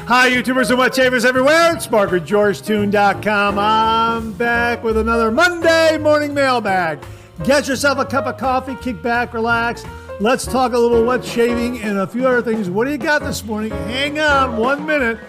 Hi, YouTubers and wet shavers everywhere. It's MargaretGeorgeTune.com. I'm back with another Monday Morning Mailbag. Get yourself a cup of coffee, kick back, relax. Let's talk a little wet shaving and a few other things. What do you got this morning? Hang on 1 minute.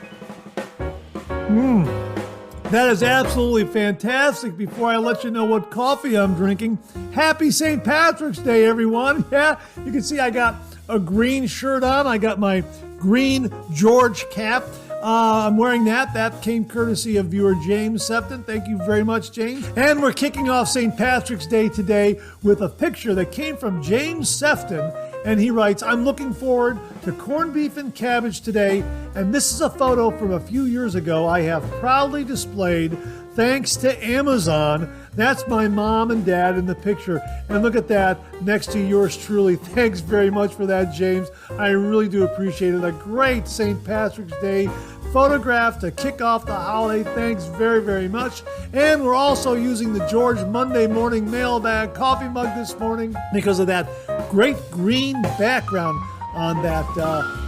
That is absolutely fantastic. Before I let you know what coffee I'm drinking, happy St. Patrick's Day, everyone. Yeah, you can see I got a green shirt on. I got my green George cap. I'm wearing that. That came courtesy of viewer James Sefton. Thank you very much, James. And we're kicking off St. Patrick's Day today with a picture that came from James Sefton. And he writes, I'm looking forward to corned beef and cabbage today. And this is a photo from a few years ago I have proudly displayed thanks to Amazon. That's my mom and dad in the picture. And look at that next to yours truly. Thanks very much for that, James. I really do appreciate it. A great St. Patrick's Day photograph to kick off the holiday. Thanks very, very much. And we're also using the George Monday Morning Mailbag coffee mug this morning because of that great green background on that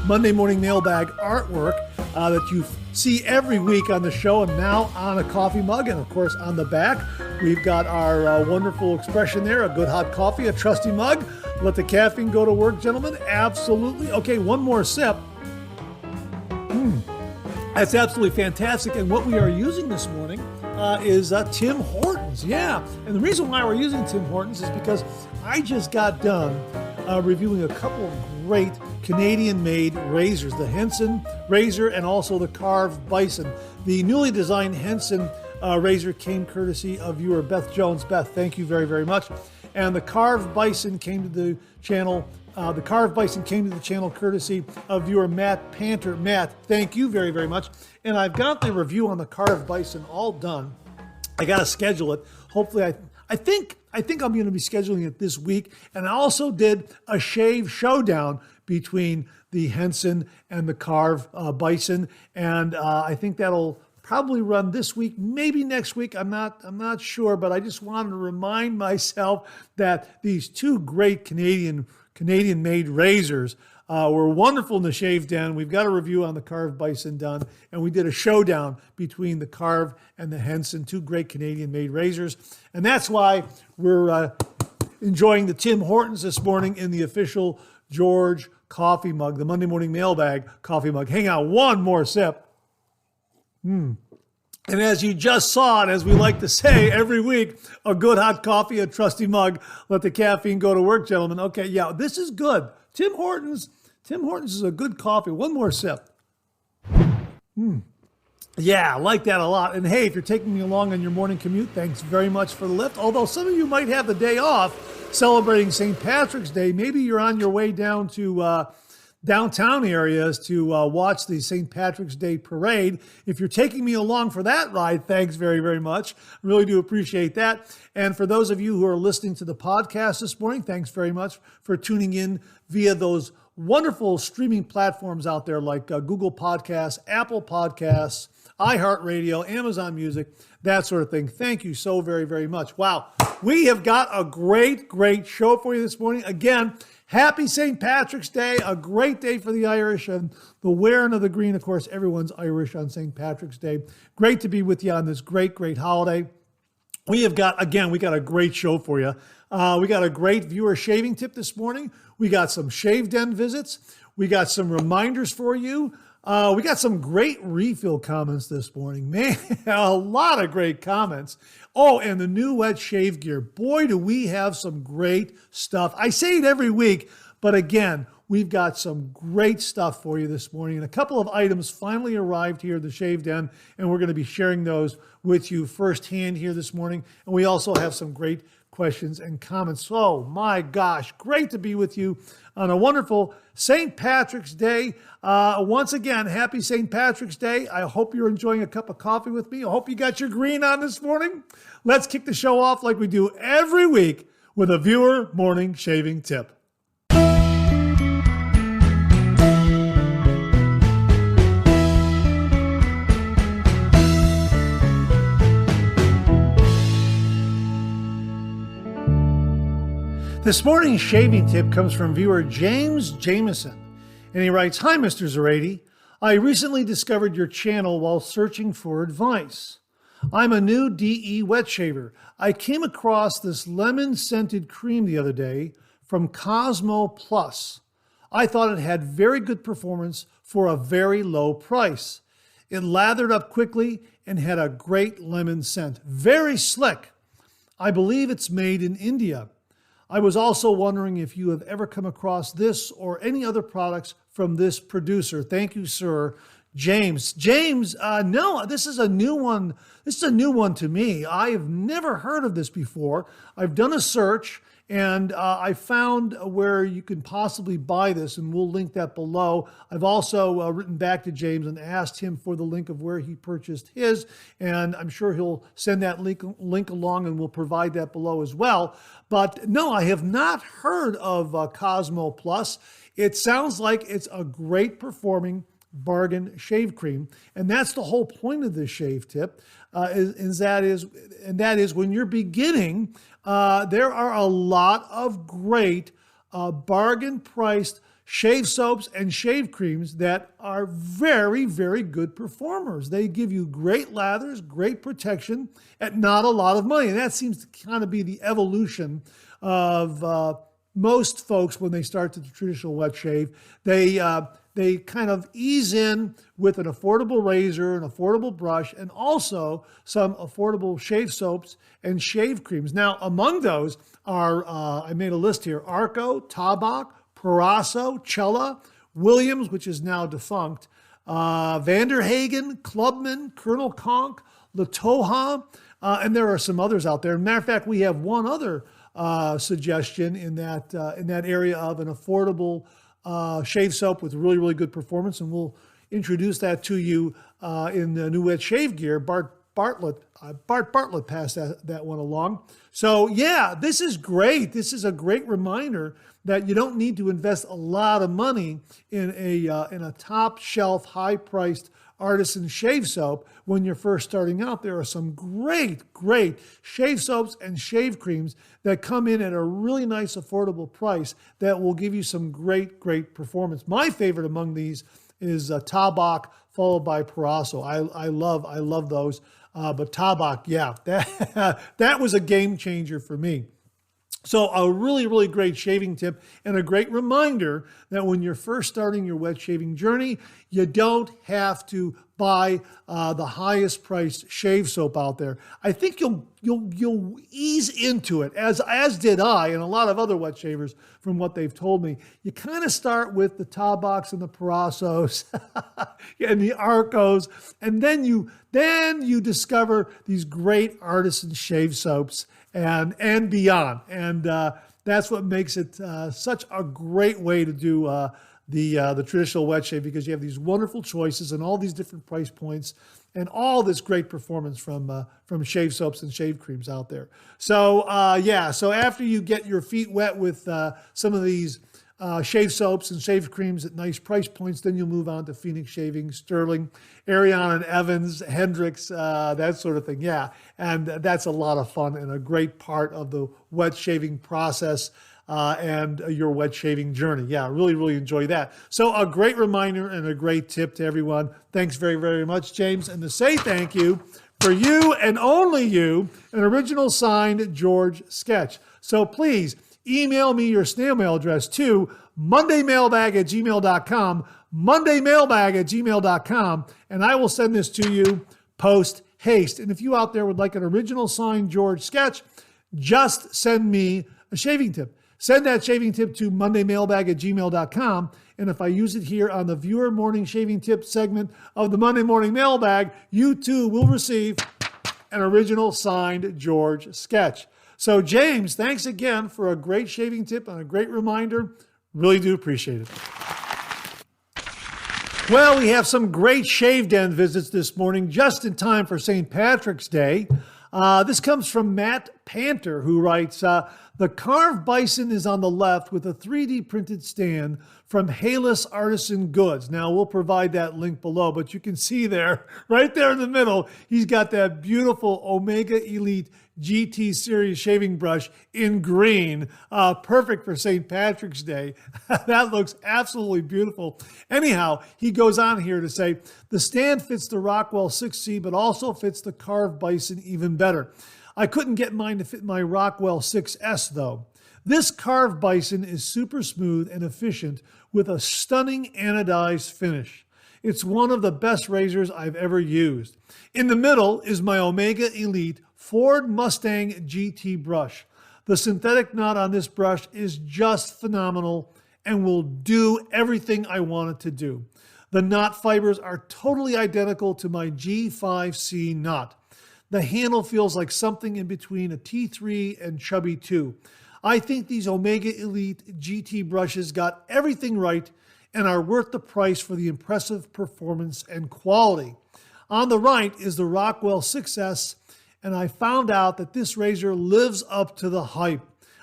Monday Morning Mailbag artwork that you see every week on the show, and now on a coffee mug. And of course on the back we've got our wonderful expression there, a good hot coffee, a trusty mug. Let the caffeine go to work, gentlemen. Absolutely. Okay, one more sip. That's absolutely fantastic. And what we are using this morning is Tim Hortons. Yeah, and the reason why we're using Tim Hortons is because I just got done reviewing a couple of great Canadian-made razors, the Henson razor and also the Carved Bison. The newly designed Henson razor came courtesy of viewer Beth Jones. Beth, thank you very, very much. And the Carved Bison came to the channel. Courtesy of viewer Matt Panter. Matt, thank you very, very much. And I've got the review on the Carved Bison all done. I got to schedule it. Hopefully, I think I'm going to be scheduling it this week. And I also did a shave showdown between the Henson and the Carved Bison. And I think that'll probably run this week, maybe next week. I'm not sure, but I just wanted to remind myself that these two great Canadian-made razors were wonderful in the shave den. We've got a review on the Carved Bison done, and we did a showdown between the Carved and the Henson, two great Canadian-made razors. And that's why we're enjoying the Tim Hortons this morning in the official George coffee mug, the Monday Morning Mailbag coffee mug. Hang on, one more sip. And as you just saw, and as we like to say every week, a good hot coffee, a trusty mug. Let the caffeine go to work, gentlemen. Okay, yeah, this is good. Tim Hortons is a good coffee. One more sip. Yeah, I like that a lot. And hey, if you're taking me along on your morning commute, thanks very much for the lift. Although some of you might have the day off celebrating St. Patrick's Day. Maybe you're on your way down to downtown areas to watch the St. Patrick's Day parade. If you're taking me along for that ride, thanks very, very much. Really do appreciate that. And for those of you who are listening to the podcast this morning, thanks very much for tuning in via those wonderful streaming platforms out there like Google Podcasts, Apple Podcasts, iHeartRadio, Amazon Music, that sort of thing. Thank you so very, very much. Wow, we have got a great, great show for you this morning. Again, happy St. Patrick's Day, a great day for the Irish and the wearing of the green. Of course, everyone's Irish on St. Patrick's Day. Great to be with you on this great, great holiday. We got a great show for you. We got a great viewer shaving tip this morning. We got some shave den visits. We got some reminders for you. We got some great refill comments this morning. Man, a lot of great comments. Oh, and the new wet shave gear. Boy, do we have some great stuff. I say it every week, but again, we've got some great stuff for you this morning. And a couple of items finally arrived here at the Shave Den, and we're going to be sharing those with you firsthand here this morning. And we also have some great questions and comments. So, my gosh, great to be with you on a wonderful St. Patrick's Day. Once again, happy St. Patrick's Day. I hope you're enjoying a cup of coffee with me. I hope you got your green on this morning. Let's kick the show off like we do every week with a viewer morning shaving tip. This morning's shaving tip comes from viewer James Jameson, and he writes, "Hi, Mr. Zarady. I recently discovered your channel while searching for advice. I'm a new DE wet shaver. I came across this lemon-scented cream the other day from Cosmo Plus. I thought it had very good performance for a very low price. It lathered up quickly and had a great lemon scent. Very slick. I believe it's made in India. I was also wondering if you have ever come across this or any other products from this producer. Thank you, sir. James. No, this is a new one. This is a new one to me. I have never heard of this before. I've done a search and I found where you can possibly buy this, and we'll link that below. I've also written back to James and asked him for the link of where he purchased his, and I'm sure he'll send that link along, and we'll provide that below as well. But no, I have not heard of Cosmo Plus. It sounds like it's a great performing bargain shave cream, and that's the whole point of this shave tip. That is when you're beginning, there are a lot of great bargain priced shave soaps and shave creams that are very, very good performers. They give you great lathers, great protection at not a lot of money. And that seems to kind of be the evolution of most folks when they start the traditional wet shave. They kind of ease in with an affordable razor, an affordable brush, and also some affordable shave soaps and shave creams. Now, among those are, I made a list here, Arco, Tabak, Parasso, Cella, Williams, which is now defunct, Vanderhagen, Clubman, Colonel Conk, Latoha, and there are some others out there. Matter of fact, we have one other suggestion in that area of an affordable shave soap with really, really good performance, and we'll introduce that to you in the new wet shave gear. Bart Bartlett passed that one along. So yeah, this is great. This is a great reminder that you don't need to invest a lot of money in a top shelf, high priced artisan shave soap when you're first starting out. There are some great shave soaps and shave creams that come in at a really nice affordable price that will give you some great performance. My favorite among these is Tabak, followed by Parasso. I love those. But Tabak, yeah, that was a game changer for me. So a really, really great shaving tip and a great reminder that when you're first starting your wet shaving journey, you don't have to buy the highest priced shave soap out there. I think you'll ease into it, as did I and a lot of other wet shavers from what they've told me. You kind of start with the Tabaks and the Parassos and the Arcos, and then you discover these great artisan shave soaps and beyond. And that's what makes it such a great way to do the traditional wet shave, because you have these wonderful choices and all these different price points and all this great performance from shave soaps and shave creams out there. So so after you get your feet wet with some of these shave soaps and shave creams at nice price points, then you'll move on to Phoenix Shaving, Sterling, Arion and Evans, Hendricks, that sort of thing. Yeah, and that's a lot of fun and a great part of the wet shaving process and your wet shaving journey. Yeah, really, really enjoy that. So a great reminder and a great tip to everyone. Thanks very, very much, James. And to say thank you, for you and only you, an original signed George sketch. So please email me your snail mail address to mondaymailbag@gmail.com, mondaymailbag@gmail.com, and I will send this to you post haste. And if you out there would like an original signed George sketch, just send me a shaving tip. Send that shaving tip to mondaymailbag@gmail.com. And if I use it here on the viewer morning shaving tip segment of the Monday Morning Mailbag, you too will receive an original signed George sketch. So James, thanks again for a great shaving tip and a great reminder. Really do appreciate it. Well, we have some great shave den visits this morning, just in time for St. Patrick's Day. This comes from Matt Panter, who writes, the The carved bison is on the left with a 3D printed stand from Hayless Artisan Goods. Now, we'll provide that link below, but you can see there, right there in the middle, he's got that beautiful Omega Elite GT Series shaving brush in green, perfect for St. Patrick's Day. That looks absolutely beautiful. Anyhow, he goes on here to say, the stand fits the Rockwell 6C, but also fits the carved bison even better. I couldn't get mine to fit my Rockwell 6S though. This carved bison is super smooth and efficient with a stunning anodized finish. It's one of the best razors I've ever used. In the middle is my Omega Elite Ford Mustang GT brush. The synthetic knot on this brush is just phenomenal and will do everything I want it to do. The knot fibers are totally identical to my G5C knot. The handle feels like something in between a T3 and Chubby 2. I think these Omega Elite GT brushes got everything right and are worth the price for the impressive performance and quality. On the right is the Rockwell 6S, and I found out that this razor lives up to the hype.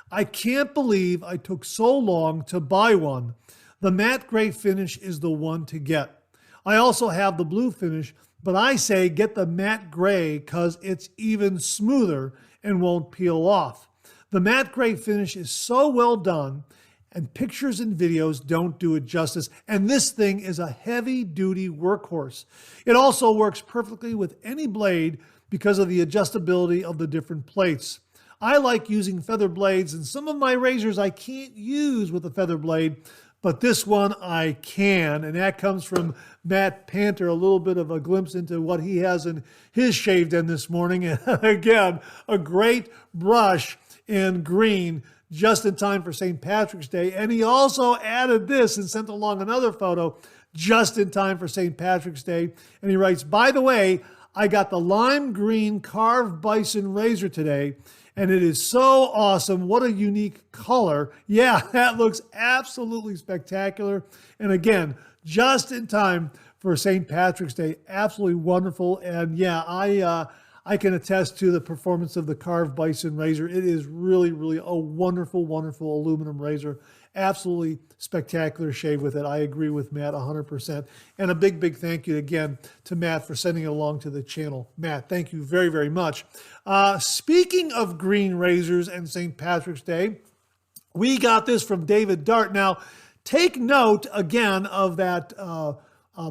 I can't believe I took so long to buy one. The matte gray finish is the one to get. I also have the blue finish, but I say get the matte gray because it's even smoother and won't peel off. The matte gray finish is so well done, and pictures and videos don't do it justice. And this thing is a heavy-duty workhorse. It also works perfectly with any blade because of the adjustability of the different plates. I like using feather blades, and some of my razors I can't use with a feather blade, but this one I can, and that comes from Matt Panter, a little bit of a glimpse into what he has in his shave den this morning. And again, a great brush in green, just in time for St. Patrick's Day. And he also added this and sent along another photo just in time for St. Patrick's Day. And he writes, by the way, I got the lime green carved bison razor today, and it is so awesome. What a unique color. Yeah, that looks absolutely spectacular. And again, just in time for St. Patrick's Day. Absolutely wonderful. And yeah, I can attest to the performance of the carved bison razor. It is really, really a wonderful, wonderful aluminum razor. Absolutely spectacular shave with it. I agree with Matt 100%. And a big, big thank you again to Matt for sending it along to the channel. Matt, thank you very, very much. Speaking of green razors and St. Patrick's Day, we got this from David Dart. Now, take note again of that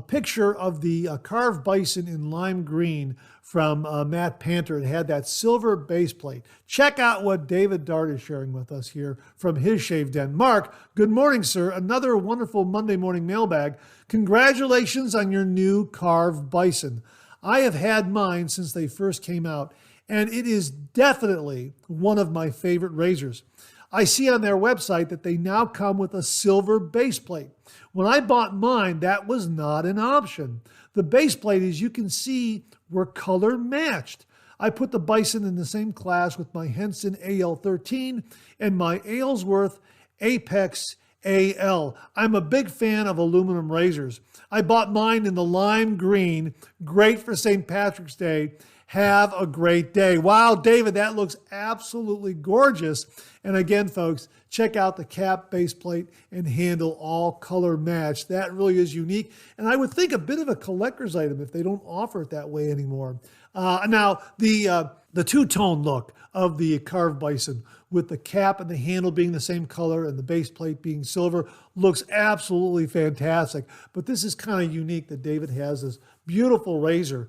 picture of the carved bison in lime green from Matt Panter. It had that silver base plate. Check out what David Dart is sharing with us here from his shave den. Mark, good morning, sir. Another wonderful Monday morning mailbag. Congratulations on your new carved bison. I have had mine since they first came out, and it is definitely one of my favorite razors. I see on their website that they now come with a silver base plate. When I bought mine, that was not an option. The base plate, as you can see, were color matched. I put the bison in the same class with my Henson AL13 and my Aylesworth Apex AL. I'm a big fan of aluminum razors. I bought mine in the lime green, great for St. Patrick's Day. Have a great day. Wow, David, that looks absolutely gorgeous. And again, folks, check out the cap, base plate, and handle all color matched. That really is unique. And I would think a bit of a collector's item if they don't offer it that way anymore. Now, the two-tone look of the carved bison with the cap and the handle being the same color and the base plate being silver looks absolutely fantastic. But this is kind of unique that David has this beautiful razor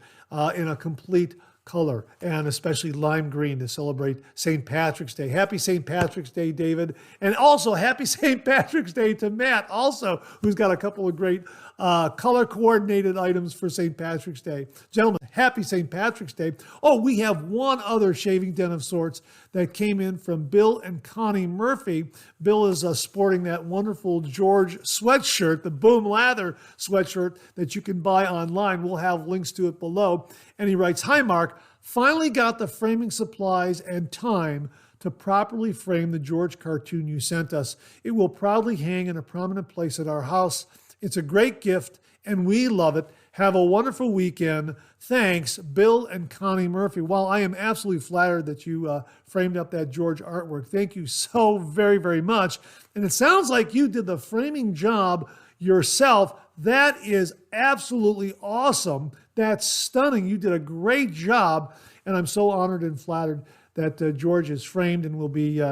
in a complete color, and especially lime green to celebrate St. Patrick's Day. Happy St. Patrick's Day, David. And also happy St. Patrick's Day to Matt also, who's got a couple of great color-coordinated items for St. Patrick's Day. Gentlemen, happy St. Patrick's Day. Oh, we have one other shaving den of sorts that came in from Bill and Connie Murphy. Bill is sporting that wonderful George sweatshirt, the Boom Lather sweatshirt that you can buy online. We'll have links to it below. And he writes, "Hi, Mark. Finally got the framing supplies and time to properly frame the George cartoon you sent us. It will proudly hang in a prominent place at our house. It's a great gift, and we love it. Have a wonderful weekend. Thanks, Bill and Connie Murphy. Well, I am absolutely flattered that you framed up that George artwork. Thank you so very, very much. And it sounds like you did the framing job yourself. That is absolutely awesome. That's stunning. You did a great job, and I'm so honored and flattered that George is framed and will be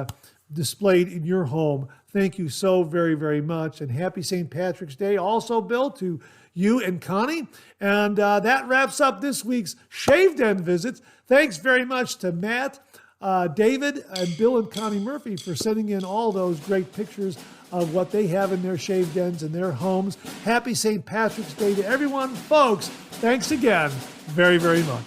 displayed in your home. Thank you so very, very much. And happy St. Patrick's Day also, Bill, to you and Connie. And that wraps up this week's Shave Den visits. Thanks very much to Matt, David, and Bill and Connie Murphy for sending in all those great pictures of what they have in their shave dens and their homes. Happy St. Patrick's Day to everyone. Folks, thanks again very, very much.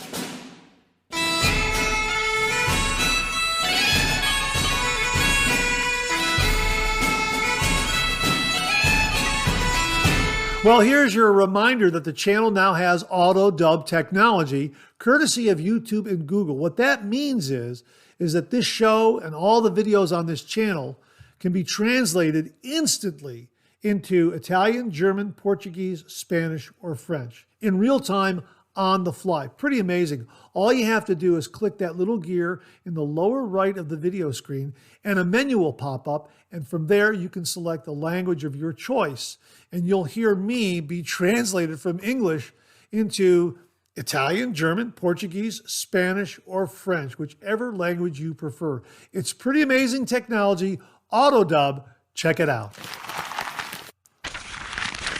Well, here's your reminder that the channel now has AutoDub technology, courtesy of YouTube and Google. What that means is that this show and all the videos on this channel can be translated instantly into Italian, German, Portuguese, Spanish, or French in real time on the fly. Pretty amazing. All you have to do is click that little gear in the lower right of the video screen and a menu will pop up, and from there you can select the language of your choice, and you'll hear me be translated from English into Italian, German, Portuguese, Spanish, or French, whichever language you prefer. It's pretty amazing technology. AutoDub, check it out.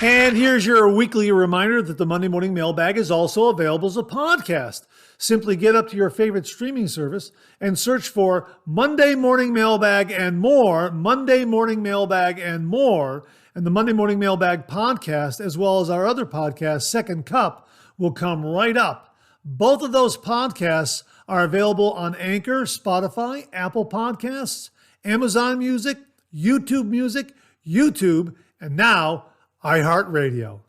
And here's your weekly reminder that the Monday Morning Mailbag is also available as a podcast. Simply get up to your favorite streaming service and search for Monday Morning Mailbag and more, Monday Morning Mailbag and more, and the Monday Morning Mailbag podcast, as well as our other podcast, Second Cup, will come right up. Both of those podcasts are available on Anchor, Spotify, Apple Podcasts, Amazon Music, YouTube, and now iHeartRadio.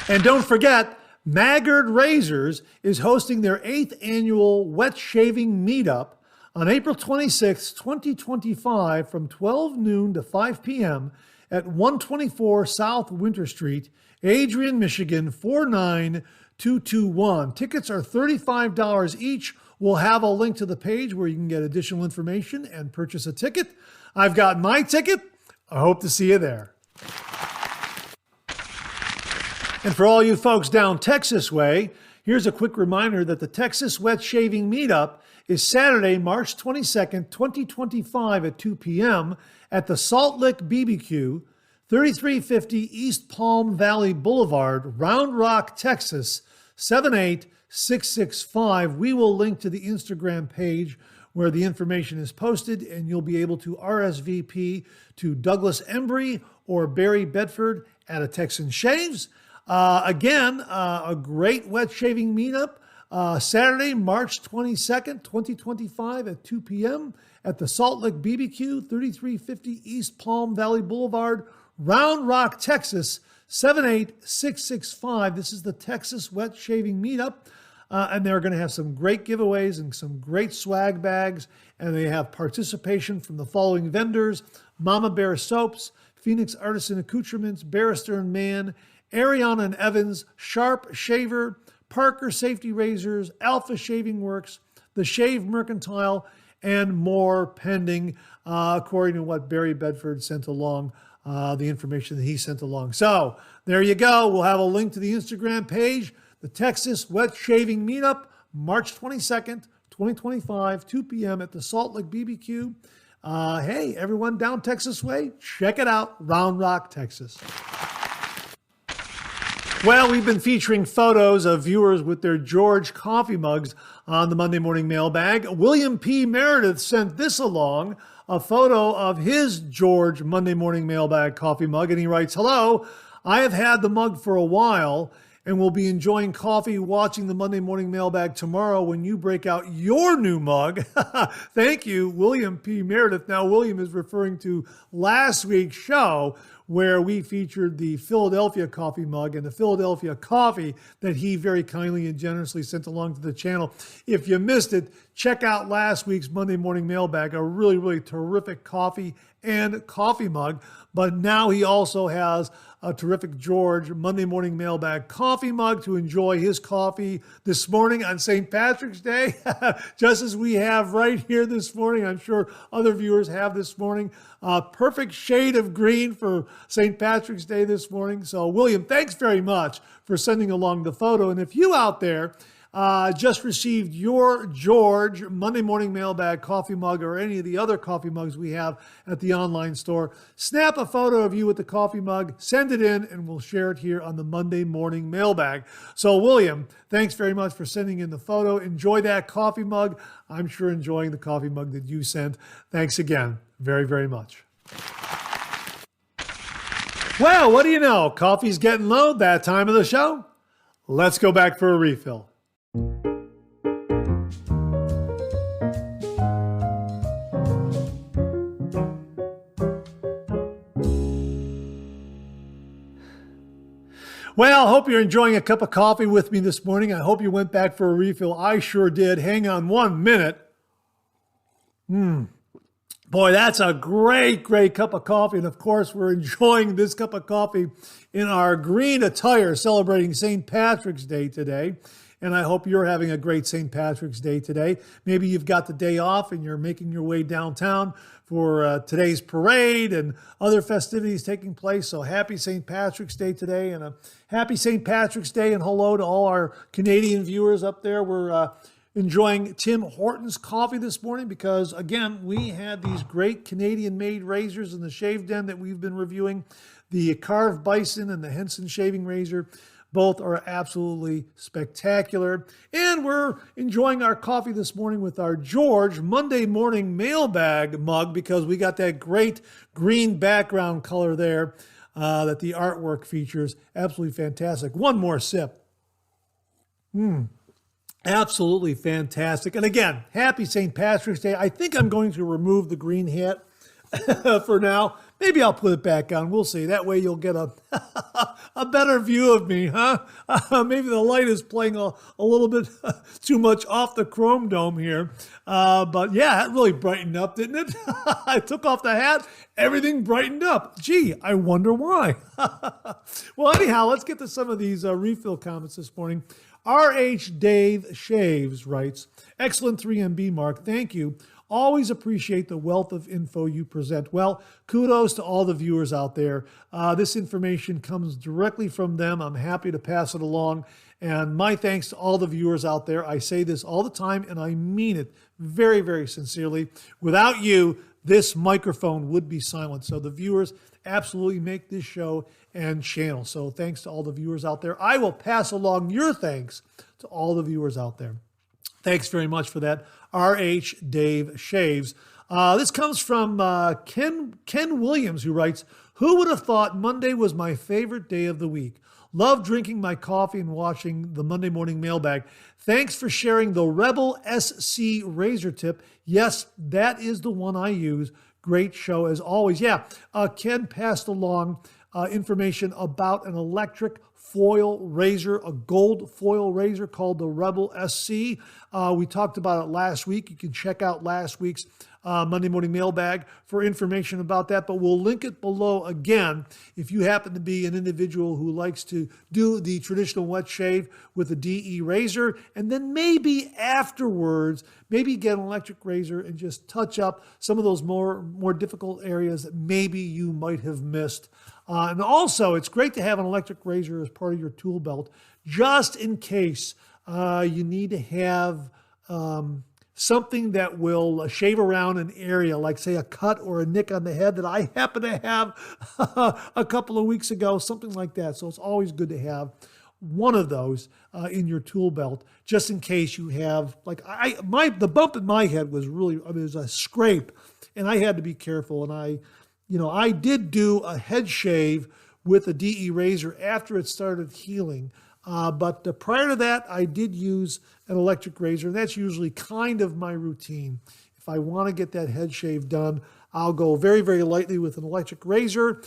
And don't forget, Maggard Razors is hosting their 8th annual wet shaving meetup on April 26, 2025 from 12 noon to 5 p.m. at 124 South Winter Street, Adrian, Michigan, 49221. Tickets are $35 each. We'll have a link to the page where you can get additional information and purchase a ticket. I've got my ticket. I hope to see you there. And for all you folks down Texas way, here's a quick reminder that the Texas Wet Shaving Meetup is Saturday, March 22nd, 2025 at 2 p.m. at the Salt Lick BBQ, 3350 East Palm Valley Boulevard, Round Rock, Texas, 78665. We will link to the Instagram page where the information is posted, and you'll be able to RSVP to Douglas Embry or Barry Bedford at A Texan Shaves. Again, a great wet shaving meetup, Saturday, March 22nd, 2025 at 2 p.m. at the Salt Lick BBQ, 3350 East Palm Valley Boulevard, Round Rock, Texas, 78665. This is the Texas Wet Shaving Meetup. And they're going to have some great giveaways and some great swag bags. And they have participation from the following vendors: Mama Bear Soaps, Phoenix Artisan Accoutrements, Barrister and Mann, Ariana and Evans, Sharp Shaver, Parker Safety Razors, Alpha Shaving Works, The Shave Mercantile, and more pending, according to what Barry Bedford sent along, the information that he sent along. So there you go. We'll have a link to the Instagram page. The Texas Wet Shaving Meetup, March 22nd, 2025, 2 p.m. at the Salt Lick BBQ. Hey, everyone down Texas way, check it out, Round Rock, Texas. Well, we've been featuring photos of viewers with their George coffee mugs on the Monday Morning Mailbag. William P. Meredith sent this along, a photo of his George Monday Morning Mailbag coffee mug, and he writes, "Hello, I have had the mug for a while and will be enjoying coffee watching the Monday Morning Mailbag tomorrow when you break out your new mug." Thank you, William P. Meredith. Now, William is referring to last week's show where we featured the Philadelphia coffee mug and the Philadelphia coffee that he very kindly and generously sent along to the channel. If you missed it, check out last week's Monday Morning Mailbag, a really, really terrific coffee and coffee mug. But now he also has a terrific George Monday Morning Mailbag coffee mug to enjoy his coffee this morning on St. Patrick's Day, just as we have right here this morning. I'm sure other viewers have this morning. Perfect shade of green for St. Patrick's Day this morning. So, William, thanks very much for sending along the photo. And if you out there just received your George Monday Morning Mailbag coffee mug or any of the other coffee mugs we have at the online store, snap a photo of you with the coffee mug, send it in, and we'll share it here on the Monday Morning Mailbag. So, William, thanks very much for sending in the photo. Enjoy that coffee mug. I'm sure enjoying the coffee mug that you sent. Thanks again very, very much. Well, what do you know? Coffee's getting low that time of the show. Let's go back for a refill. Well, hope you're enjoying a cup of coffee with me this morning. I hope you went back for a refill. I sure did. Hang on 1 minute. Boy, that's a great, great cup of coffee. And of course, we're enjoying this cup of coffee in our green attire, celebrating St. Patrick's Day today. And I hope you're having a great St. Patrick's Day today. Maybe you've got the day off and you're making your way downtown for today's parade and other festivities taking place. So happy St. Patrick's Day today, and a happy St. Patrick's Day, and hello to all our Canadian viewers up there. We're enjoying Tim Hortons coffee this morning because, again, we had these great Canadian-made razors in the Shave Den that we've been reviewing. The Carved Bison and the Henson Shaving Razor. Both are absolutely spectacular. And we're enjoying our coffee this morning with our George Monday Morning Mailbag mug because we got that great green background color there that the artwork features. Absolutely fantastic. One more sip. Absolutely fantastic. And again, happy St. Patrick's Day. I think I'm going to remove the green hat for now. Maybe I'll put it back on. We'll see. That way you'll get a better view of me, huh? Maybe the light is playing a little bit too much off the chrome dome here. But yeah, it really brightened up, didn't it? I took off the hat. Everything brightened up. Gee, I wonder why. Well, anyhow, let's get to some of these refill comments this morning. R.H. Dave Shaves writes, excellent 3MB, Mark. Thank you. Always appreciate the wealth of info you present. Well, kudos to all the viewers out there. This information comes directly from them. I'm happy to pass it along. And my thanks to all the viewers out there. I say this all the time, and I mean it very, very sincerely. Without you, this microphone would be silent. So the viewers absolutely make this show and channel. So thanks to all the viewers out there. I will pass along your thanks to all the viewers out there. Thanks very much for that, R.H. Dave Shaves. This comes from Ken Williams, who writes, who would have thought Monday was my favorite day of the week? Love drinking my coffee and watching the Monday Morning Mailbag. Thanks for sharing the Rebel SC razor tip. Yes, that is the one I use. Great show as always. Yeah, Ken passed along information about an electric foil razor, a gold foil razor called the Rebel SC. We talked about it last week. You can check out last week's Monday Morning Mailbag for information about that, but we'll link it below again if you happen to be an individual who likes to do the traditional wet shave with a DE razor, and then maybe afterwards, maybe get an electric razor and just touch up some of those more difficult areas that maybe you might have missed. And also, it's great to have an electric razor as part of your tool belt, just in case you need to have something that will shave around an area, like say a cut or a nick on the head that I happen to have a couple of weeks ago, something like that. So it's always good to have one of those in your tool belt, just in case you have, like the bump in my head was really, it was a scrape, and I had to be careful. And I did do a head shave with a DE razor after it started healing. But prior to that, I did use an electric razor, and that's usually kind of my routine. If I want to get that head shave done, I'll go very, very lightly with an electric razor.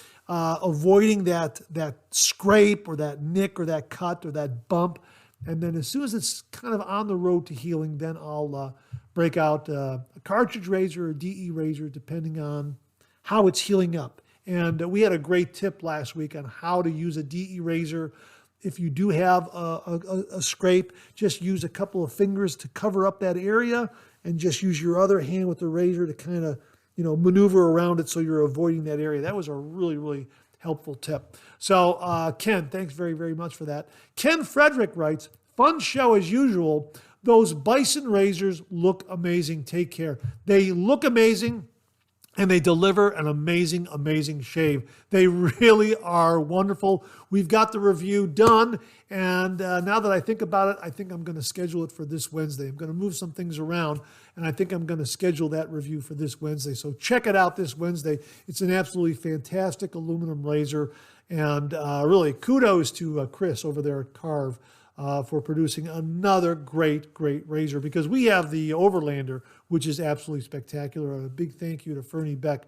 avoiding that scrape or that nick or that cut or that bump. And then as soon as it's kind of on the road to healing, then I'll break out a cartridge razor or DE razor, depending on how it's healing up. And we had a great tip last week on how to use a DE razor. If you do have a scrape, just use a couple of fingers to cover up that area and just use your other hand with the razor to kind of, maneuver around it so you're avoiding that area. That was a really, really helpful tip. So Ken, thanks very, very much for that. Ken Frederick writes, fun show as usual. Those bison razors look amazing. Take care. They look amazing. And they deliver an amazing, amazing shave. They really are wonderful. We've got the review done. And now that I think about it, I think I'm going to schedule it for this Wednesday. I'm going to move some things around, and I think I'm going to schedule that review for this Wednesday. So check it out this Wednesday. It's an absolutely fantastic aluminum razor. And really, kudos to Chris over there at Carve for producing another great, great razor, because we have the Overlander, which is absolutely spectacular. A big thank you to Fernie Beck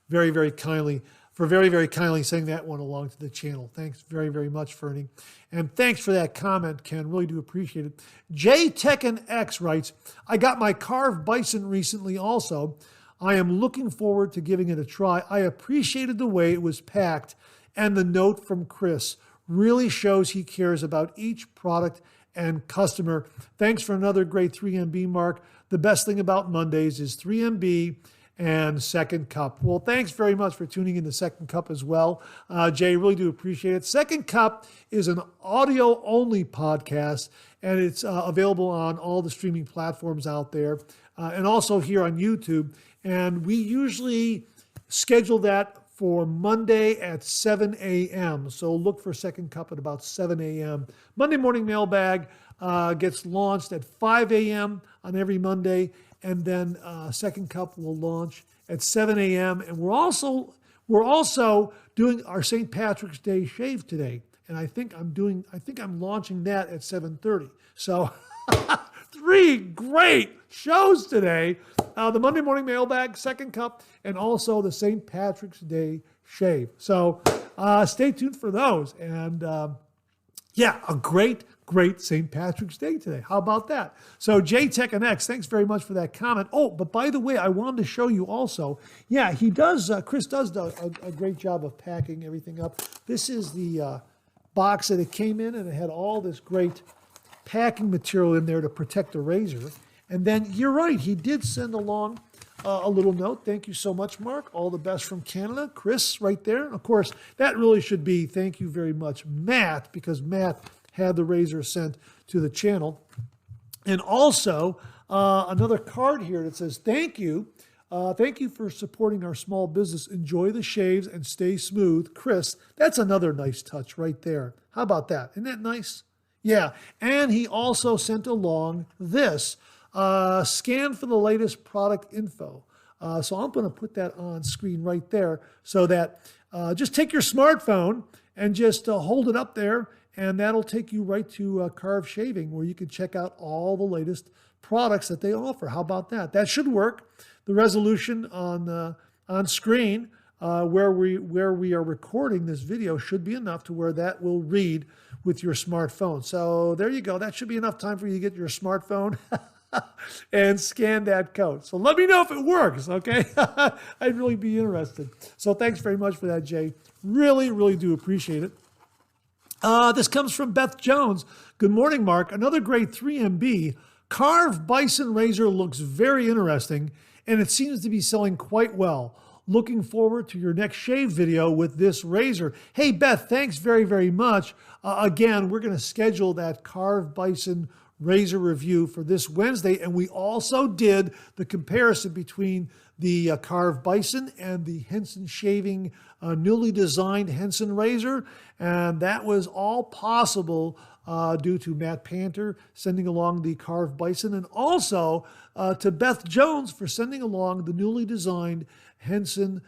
very, very kindly sending that one along to the channel. Thanks very, very much, Fernie. And thanks for that comment, Ken. Really do appreciate it. J Tekken X writes, I got my carved bison recently also. I am looking forward to giving it a try. I appreciated the way it was packed, and the note from Chris really shows he cares about each product and customer. Thanks for another great 3MB, Mark. The best thing about Mondays is 3MB and Second Cup. Well, thanks very much for tuning in to Second Cup as well. Jay, really do appreciate it. Second Cup is an audio-only podcast, and it's available on all the streaming platforms out there, and also here on YouTube. And we usually schedule that for Monday at 7 a.m. So look for Second Cup at about 7 a.m. Monday Morning Mailbag gets launched at 5 a.m. on every Monday, and then Second Cup will launch at 7 a.m. And we're also doing our St. Patrick's Day shave today, and I think I'm launching that at 7:30. So 3 great shows today. The Monday Morning Mailbag, Second Cup, and also the St. Patrick's Day shave. So stay tuned for those. And a great St. Patrick's Day today. How about that? So J Tech and X, thanks very much for that comment. Oh, but by the way, I wanted to show you also, he does, Chris does a great job of packing everything up. This is the box that it came in, and it had all this great packing material in there to protect the razor. And then you're right, he did send along a little note. Thank you so much, Mark. All the best from Canada. Chris, right there. Of course, that really should be thank you very much, Matt, because Matt had the razor sent to the channel. And also another card here that says, thank you. Thank you for supporting our small business. Enjoy the shaves and stay smooth. Chris, that's another nice touch right there. How about that? Isn't that nice? Yeah. And he also sent along this. Scan for the latest product info. So I'm going to put that on screen right there so that just take your smartphone and just hold it up there, and that'll take you right to Carve Shaving, where you can check out all the latest products that they offer. How about that? That should work. The resolution on screen where we are recording this video should be enough to where that will read with your smartphone. So there you go. That should be enough time for you to get your smartphone and scan that code. So let me know if it works, okay? I'd really be interested. So thanks very much for that, Jay. Really, really do appreciate it. This comes from Beth Jones. Good morning, Mark. Another great 3MB. Carved bison razor looks very interesting, and it seems to be selling quite well. Looking forward to your next shave video with this razor. Hey, Beth, thanks very, very much. Again, we're going to schedule that carved bison razor review for this Wednesday, and we also did the comparison between the carved bison and the Henson Shaving newly designed Henson razor, and that was all possible due to Matt Panter sending along the carved bison, and also to Beth Jones for sending along the newly designed Henson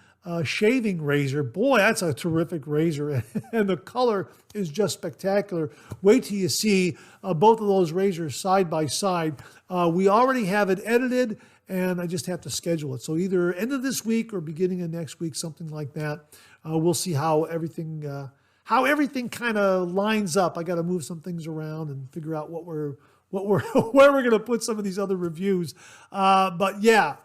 shaving razor. Boy, that's a terrific razor, and the color is just spectacular. Wait till you see both of those razors side by side. We already have it edited and I just have to schedule it. So either end of this week or beginning of next week, something like that. We'll see how everything kind of lines up. I got to move some things around and figure out where we're going to put some of these other reviews. But yeah,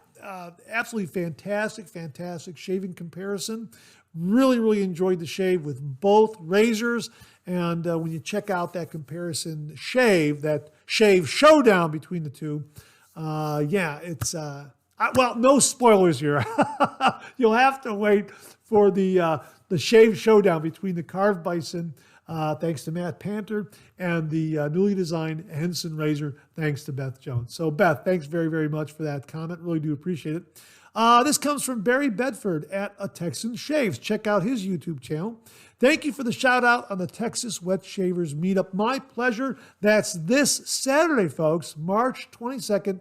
absolutely fantastic shaving comparison. Really enjoyed the shave with both razors. And when you check out that comparison that shave showdown between the two, it's, well, no spoilers here. You'll have to wait for the shave showdown between the carved bison, thanks to Matt Panter, and the newly designed Henson razor, thanks to Beth Jones. So Beth, thanks very much for that comment. Really do appreciate it. This comes from Barry Bedford at A Texan Shaves. Check out his YouTube channel. Thank you for the shout out on the Texas Wet Shavers Meetup. My pleasure. That's this Saturday, folks, March 22nd,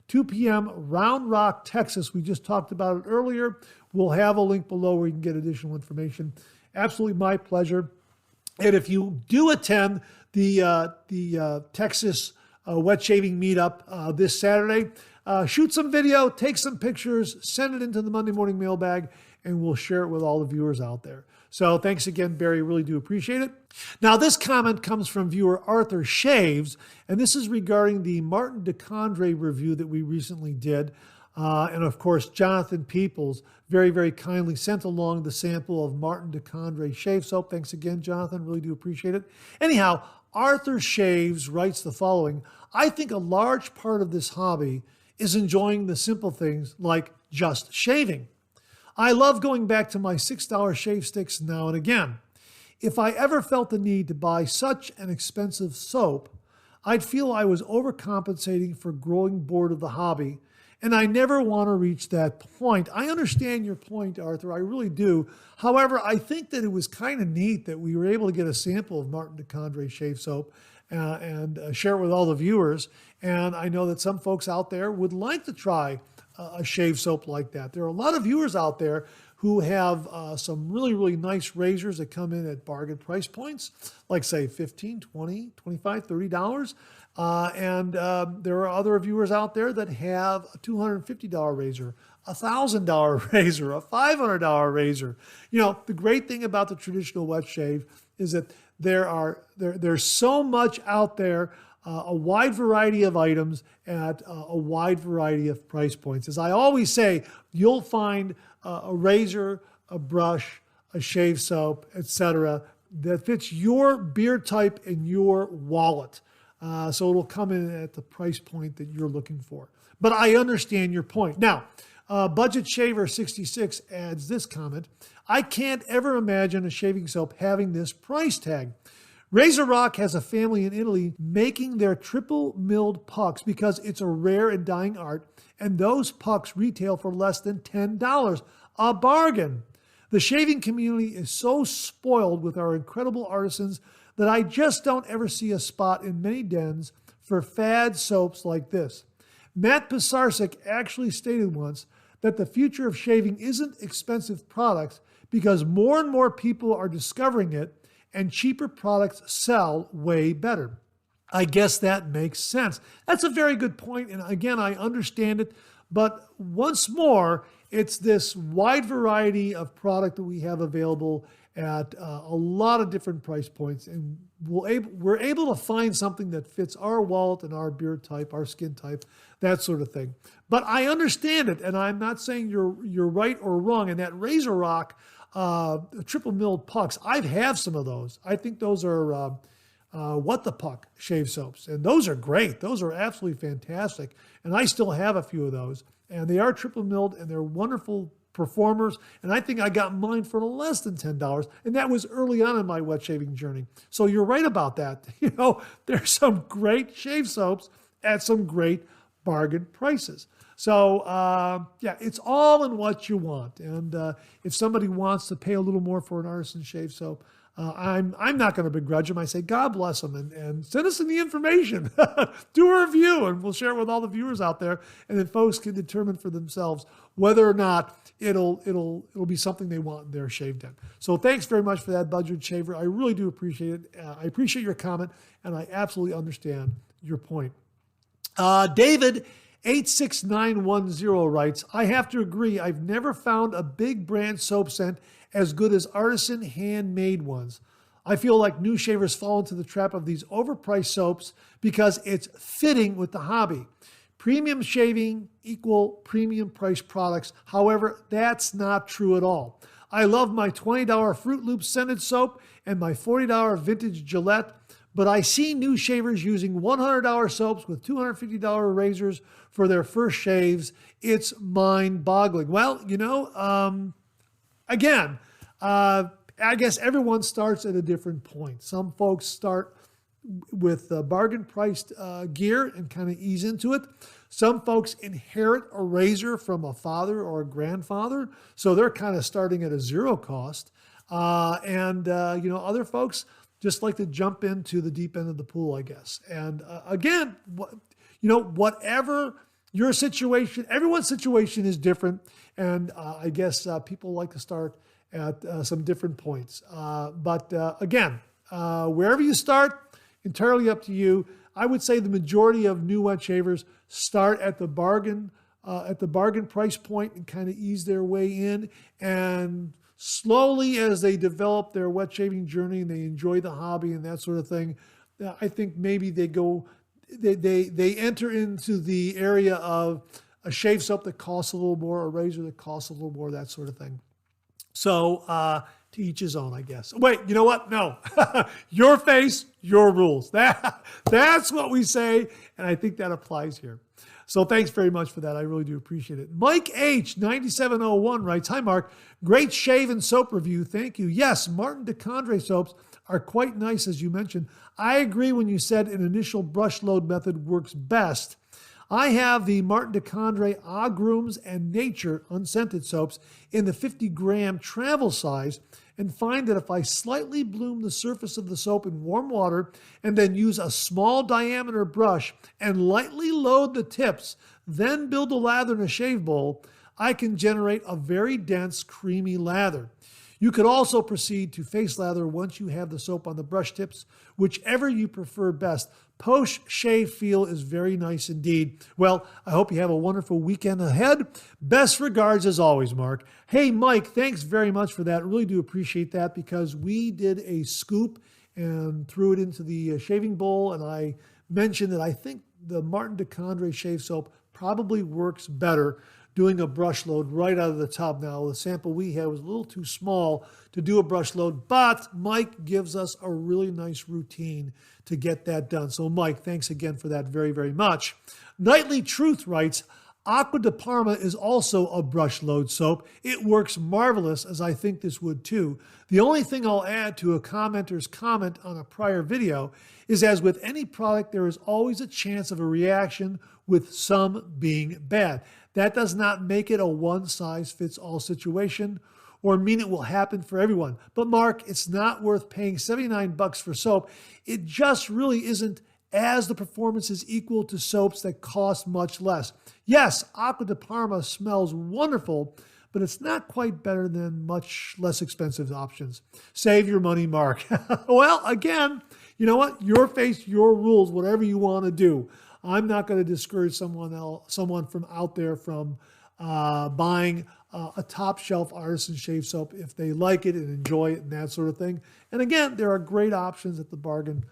2 p.m., Round Rock, Texas. We just talked about it earlier. We'll have a link below where you can get additional information. Absolutely my pleasure. And if you do attend the Texas Wet Shaving Meetup this Saturday, shoot some video, take some pictures, send it into the Monday Morning Mailbag, and we'll share it with all the viewers out there. So thanks again, Barry. Really do appreciate it. Now, this comment comes from viewer Arthur Shaves, and this is regarding the Martin DeCondre review that we recently did. And of course, Jonathan Peoples very kindly sent along the sample of Martin DeCondre shave soap. Thanks again, Jonathan. Really do appreciate it. Anyhow, Arthur Shaves writes the following: I think a large part of this hobby is enjoying the simple things like just shaving. I love going back to my $6 shave sticks now and again. If I ever felt the need to buy such an expensive soap, I'd feel I was overcompensating for growing bored of the hobby, and I never want to reach that point. I understand your point, Arthur. I really do. However, I think that it was kind of neat that we were able to get a sample of Martin DeCondre shave soap and share it with all the viewers. And I know that some folks out there would like to try a shave soap like that. There are a lot of viewers out there who have some really nice razors that come in at bargain price points, like say $15, $20, $25, $30. And there are other viewers out there that have a $250 razor, a $1,000 razor, a $500 razor. You know, the great thing about the traditional wet shave is that there's so much out there, a wide variety of items at a wide variety of price points. As I always say, you'll find a razor, a brush, a shave soap, etc., that fits your beard type and your wallet. So it'll come in at the price point that you're looking for. But I understand your point. Now, Budget Shaver 66 adds this comment: I can't ever imagine a shaving soap having this price tag. Razor Rock has a family in Italy making their triple milled pucks because it's a rare and dying art, and those pucks retail for less than $10. A bargain. The shaving community is so spoiled with our incredible artisans that I just don't ever see a spot in many dens for fad soaps like this. Matt Pisarcik actually stated once that the future of shaving isn't expensive products because more and more people are discovering it, and cheaper products sell way better. I guess that makes sense. That's a very good point, and again, I understand it, but once more, it's this wide variety of product that we have available at a lot of different price points, and we're able to find something that fits our wallet and our beard type, our skin type, that sort of thing. But I understand it, and I'm not saying you're right or wrong. And that Razor Rock triple milled pucks, I have some of those. I think those are What the Puck shave soaps, and those are great. Those are absolutely fantastic, and I still have a few of those, and they are triple milled, and they're wonderful performers, and I think I got mine for less than $10, and that was early on in my wet shaving journey. So you're right about that. You know, there's some great shave soaps at some great bargain prices. So yeah, it's all in what you want. And if somebody wants to pay a little more for an artisan shave soap, I'm not going to begrudge them. I say, God bless them, and send us in the information. Do a review, and we'll share it with all the viewers out there, and then folks can determine for themselves whether or not it'll be something they want in their shave den. So thanks very much for that, Budget Shaver. I really do appreciate it. I appreciate your comment, and I absolutely understand your point. David 86910 writes, I have to agree, I've never found a big brand soap scent as good as artisan handmade ones. I feel like new shavers fall into the trap of these overpriced soaps because it's fitting with the hobby. Premium shaving equal premium price products. However, that's not true at all. I love my $20 Fruit Loops scented soap and my $40 vintage Gillette, but I see new shavers using $100 soaps with $250 razors for their first shaves. It's mind-boggling. Well, again, I guess everyone starts at a different point. Some folks start with bargain-priced gear and kind of ease into it. Some folks inherit a razor from a father or a grandfather, so they're kind of starting at a zero cost. Other folks just like to jump into the deep end of the pool, I guess. And again, whatever your situation, everyone's situation is different. And I guess people like to start at some different points. Again, wherever you start, entirely up to you. I would say the majority of new wet shavers start at the bargain price point and kind of ease their way in. And slowly, as they develop their wet shaving journey and they enjoy the hobby and that sort of thing, I think maybe they enter into the area of a shave soap that costs a little more, a razor that costs a little more, that sort of thing. So to each his own, I guess. Wait, you know what? No. Your face, your rules. That's what we say, and I think that applies here. So thanks very much for that. I really do appreciate it. Mike H. 9701 writes, Hi, Mark. Great shave and soap review. Thank you. Yes, Martin de Condré soaps are quite nice, as you mentioned. I agree when you said an initial brush load method works best. I have the Martin de Condré Agrooms and Nature unscented soaps in the 50-gram travel size and find that if I slightly bloom the surface of the soap in warm water and then use a small diameter brush and lightly load the tips, then build a lather in a shave bowl, I can generate a very dense, creamy lather. You could also proceed to face lather once you have the soap on the brush tips, whichever you prefer best. Post-shave feel is very nice indeed. Well, I hope you have a wonderful weekend ahead. Best regards as always, Mark. Hey, Mike, thanks very much for that. Really do appreciate that because we did a scoop and threw it into the shaving bowl, and I mentioned that I think the Martin de Condré shave soap probably works better doing a brush load right out of the tub. Now, the sample we had was a little too small to do a brush load, but Mike gives us a really nice routine to get that done. So, Mike, thanks again for that very, very much. Nightly Truth writes, Acqua de Parma is also a brush load soap. It works marvelous, as I think this would too. The only thing I'll add to a commenter's comment on a prior video is, as with any product, there is always a chance of a reaction, with some being bad. That does not make it a one-size-fits-all situation or mean it will happen for everyone. But Mark, it's not worth paying $79 for soap. It just really isn't, as the performance is equal to soaps that cost much less. Yes, Acqua de Parma smells wonderful, but it's not quite better than much less expensive options. Save your money, Mark. Well, again, you know what? Your face, your rules, whatever you want to do. I'm not going to discourage someone from out there from buying a top shelf artisan shave soap if they like it and enjoy it and that sort of thing. And again, there are great options at the bargain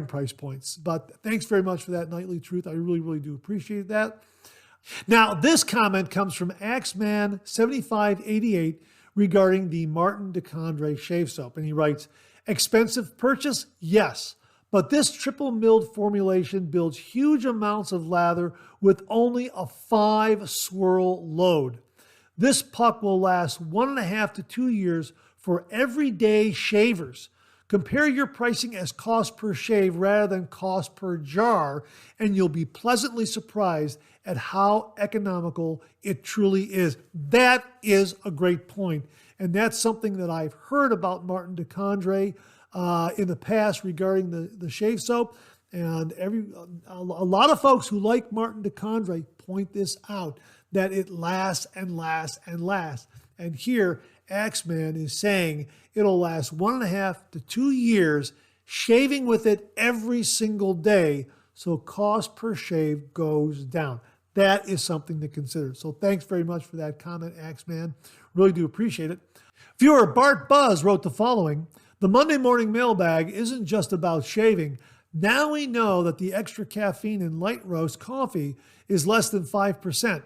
price points. But thanks very much for that, Nightly Truth. I really, really do appreciate that. Now, this comment comes from Axman7588 regarding the Martin de Condré shave soap. And he writes, expensive purchase? Yes. But this triple milled formulation builds huge amounts of lather with only a 5-swirl load. This puck will last 1.5 to 2 years for everyday shavers. Compare your pricing as cost per shave rather than cost per jar, and you'll be pleasantly surprised at how economical it truly is. That is a great point, and that's something that I've heard about Martin de Condré in the past regarding the shave soap, and a lot of folks who like Martin de Condré point this out, that it lasts and lasts and lasts. And here, Axman is saying it'll last 1.5 to 2 years, shaving with it every single day, so cost per shave goes down. that is something to consider. So thanks very much for that comment, Axeman. Really do appreciate it. Viewer Bart Buzz wrote the following: the Monday morning mailbag isn't just about shaving. Now we know that the extra caffeine in light roast coffee is less than 5%.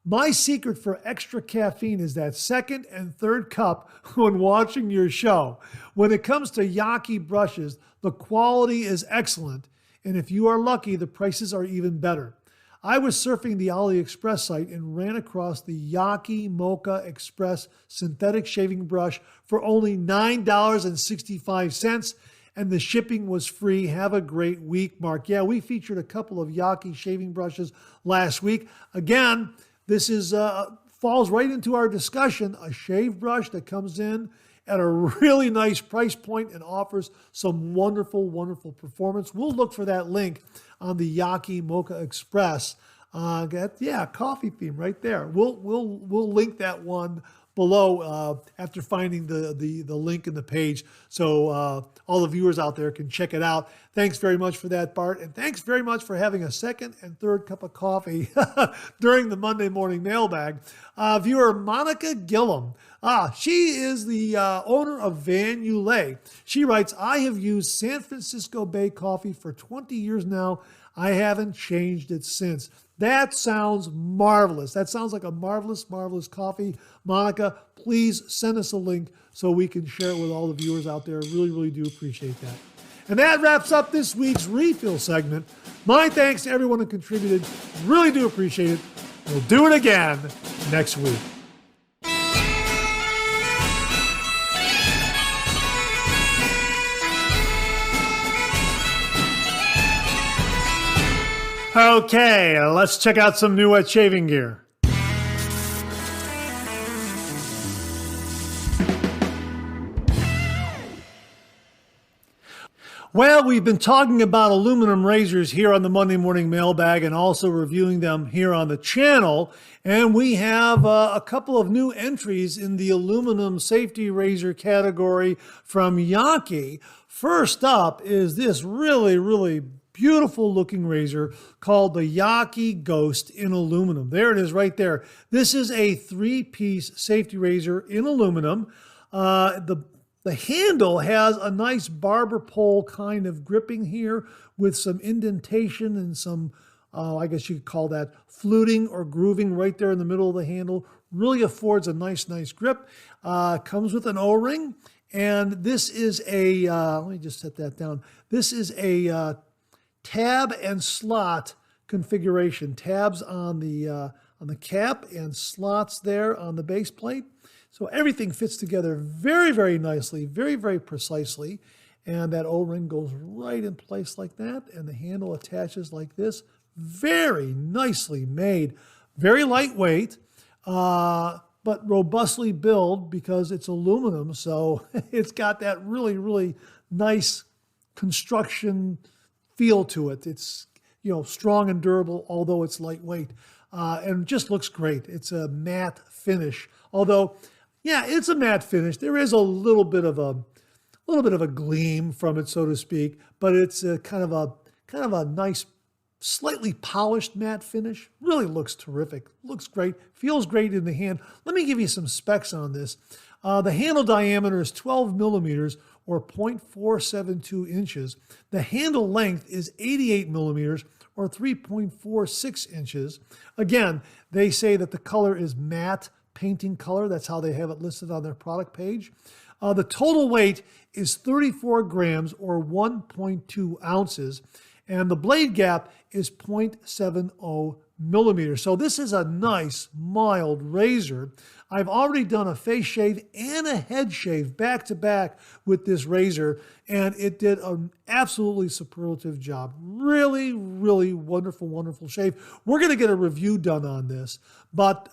My secret for extra caffeine is that second and third cup when watching your show. When it comes to Yaqi brushes, the quality is excellent, and if you are lucky, the prices are even better. I was surfing the AliExpress site and ran across the Yaqi Mocha Express synthetic shaving brush for only $9.65, and the shipping was free. Have a great week, Mark. Yeah, we featured a couple of Yaqi shaving brushes last week. Again, this is falls right into our discussion, a shave brush that comes in at a really nice price point and offers some wonderful, wonderful performance. We'll look for that link on the Yaqi Mocha Express. Coffee theme right there. We'll link that one below after finding the link in the page, so all the viewers out there can check it out. Thanks very much for that, Bart, and thanks very much for having a second and third cup of coffee during the Monday morning mailbag. Viewer Monica Gillum, she is the owner of Van Ulay. She writes, I have used San Francisco Bay coffee for 20 years now. I haven't changed it since. That sounds marvelous. That sounds like a marvelous, marvelous coffee. Monica, please send us a link so we can share it with all the viewers out there. Really, really do appreciate that. And that wraps up this week's refill segment. My thanks to everyone who contributed. Really do appreciate it. We'll do it again next week. Okay, let's check out some new wet shaving gear. Well, we've been talking about aluminum razors here on the Monday Morning Mailbag and also reviewing them here on the channel. And we have a couple of new entries in the aluminum safety razor category from Yaqi. First up is this really, really beautiful looking razor called the Yaqi Ghost in aluminum. There it is right there. This is a 3-piece safety razor in aluminum. The handle has a nice barber pole kind of gripping here with some indentation and some, I guess you could call that fluting or grooving right there in the middle of the handle. Really affords a nice grip. Comes with an O-ring, and this is a, let me just set that down. This is a tab and slot configuration. Tabs on the cap and slots there on the base plate. So everything fits together very, very nicely, very, very precisely. And that O-ring goes right in place like that. And the handle attaches like this. Very nicely made. Very lightweight, but robustly built because it's aluminum. So it's got that really, really nice construction feel to it. It's, strong and durable, although it's lightweight, and just looks great. It's a matte finish. Although, yeah, it's a matte finish. There is a little bit of a gleam from it, so to speak, but it's a kind of a nice, slightly polished matte finish. Really looks terrific. Looks great. Feels great in the hand. Let me give you some specs on this. The handle diameter is 12 millimeters or 0.472 inches. The handle length is 88 millimeters or 3.46 inches. Again, they say that the color is matte painting color. That's how they have it listed on their product page. The total weight is 34 grams or 1.2 ounces. And the blade gap is 0.70 millimeters. So this is a nice, mild razor. I've already done a face shave and a head shave back to back with this razor, and it did an absolutely superlative job. Really, really wonderful, wonderful shave. We're going to get a review done on this, but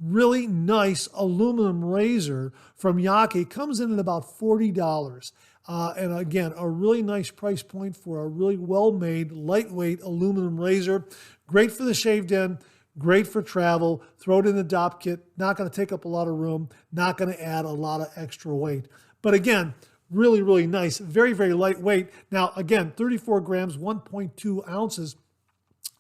really nice aluminum razor from Yaqi. Comes in at about $40. And again, a really nice price point for a really well-made, lightweight aluminum razor. Great for the shave den, great for travel. Throw it in the DOP kit. Not going to take up a lot of room. Not going to add a lot of extra weight. But again, really, really nice. Very, very lightweight. Now, again, 34 grams, 1.2 ounces.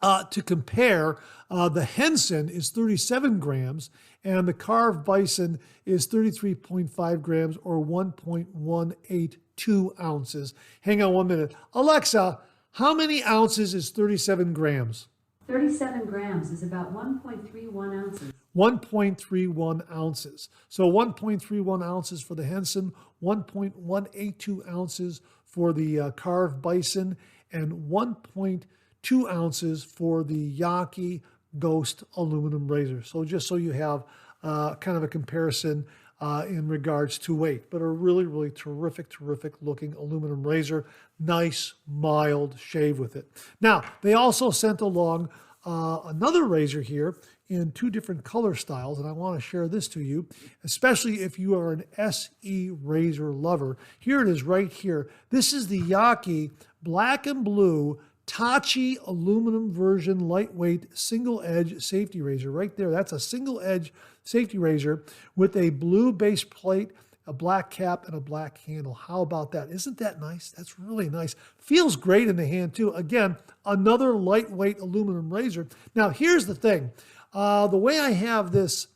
To compare, the Henson is 37 grams and the carved bison is 33.5 grams or 1.182 ounces. Hang on 1 minute. Alexa, how many ounces is 37 grams? 37 grams is about 1.31 ounces. 1.31 ounces. So 1.31 ounces for the Henson, 1.182 ounces for the carved bison, and 1.2 ounces for the Yaqi Ghost aluminum razor. So just so you have kind of a comparison in regards to weight, but a really, really terrific looking aluminum razor. Nice, mild shave with it. Now, they also sent along another razor here in 2 different color styles, and I want to share this to you, especially if you are an SE razor lover. Here it is right here. This is the Yaqi black and blue Tachi aluminum version lightweight single edge safety razor right there. That's a single edge safety razor with a blue base plate, a black cap, and a black handle. How about that? Isn't that nice? That's really nice. Feels great in the hand too. Again, another lightweight aluminum razor. Now here's the thing. The way I have this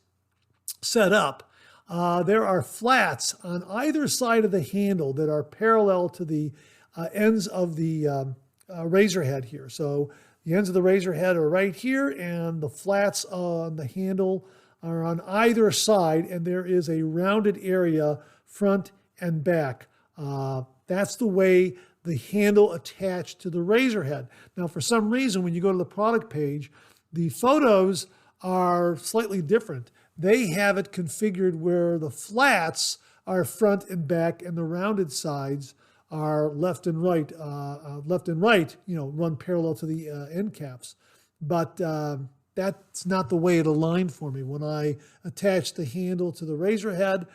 set up, there are flats on either side of the handle that are parallel to the ends of the razor head here. So the ends of the razor head are right here, and the flats on the handle are on either side, and there is a rounded area front and back. That's the way the handle attached to the razor head. Now, for some reason, when you go to the product page, the photos are slightly different. They have it configured where the flats are front and back, and the rounded sides are left and right, run parallel to the end caps. But that's not the way it aligned for me. When I attached the handle to the razor head,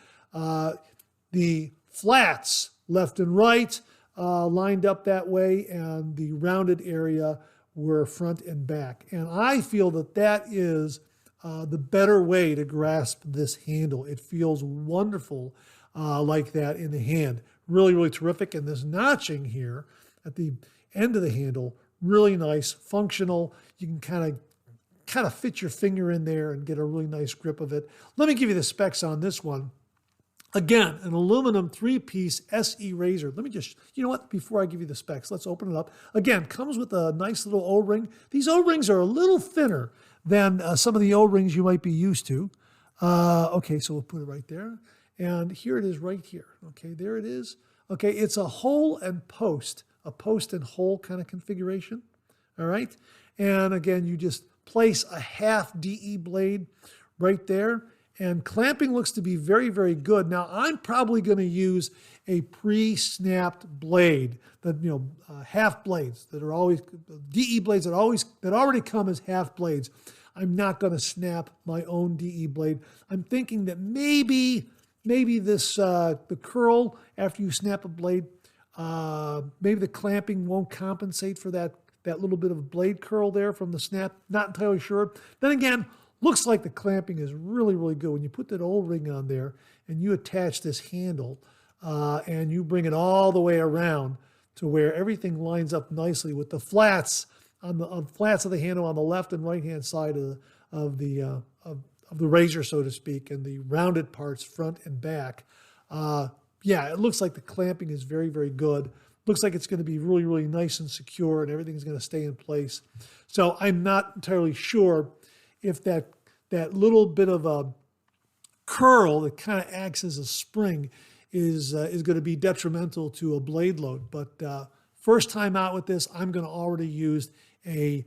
the flats left and right lined up that way, and the rounded area were front and back. And I feel that that is the better way to grasp this handle. It feels wonderful like that in the hand. Really, really terrific. And this notching here at the end of the handle, really nice, functional. You can kind of fit your finger in there and get a really nice grip of it. Let me give you the specs on this one. Again, an aluminum 3-piece SE razor. Let me just, you know what, before I give you the specs, let's open it up. Again, comes with a nice little O-ring. These O-rings are a little thinner than some of the O-rings you might be used to. Okay, so we'll put it right there. And here it is right here. Okay, there it is. Okay, it's a hole and post, a post and hole kind of configuration. All right. And again, you just place a half DE blade right there. And clamping looks to be very, very good. Now, I'm probably going to use a pre-snapped blade, that half blades that are always DE blades that already come as half blades. I'm not going to snap my own DE blade. I'm thinking that maybe this the curl after you snap a blade, maybe the clamping won't compensate for that little bit of blade curl there from the snap. Not entirely sure. Then again, looks like the clamping is really, really good. When you put that O-ring on there and you attach this handle and you bring it all the way around to where everything lines up nicely with the flats on the flats of the handle on the left and right hand side of the razor, so to speak, and the rounded parts front and back. Yeah, it looks like the clamping is very, very good. Looks like it's going to be really, really nice and secure, and everything's going to stay in place. So I'm not entirely sure if that little bit of a curl that kind of acts as a spring is going to be detrimental to a blade load. But first time out with this, I'm going to already use an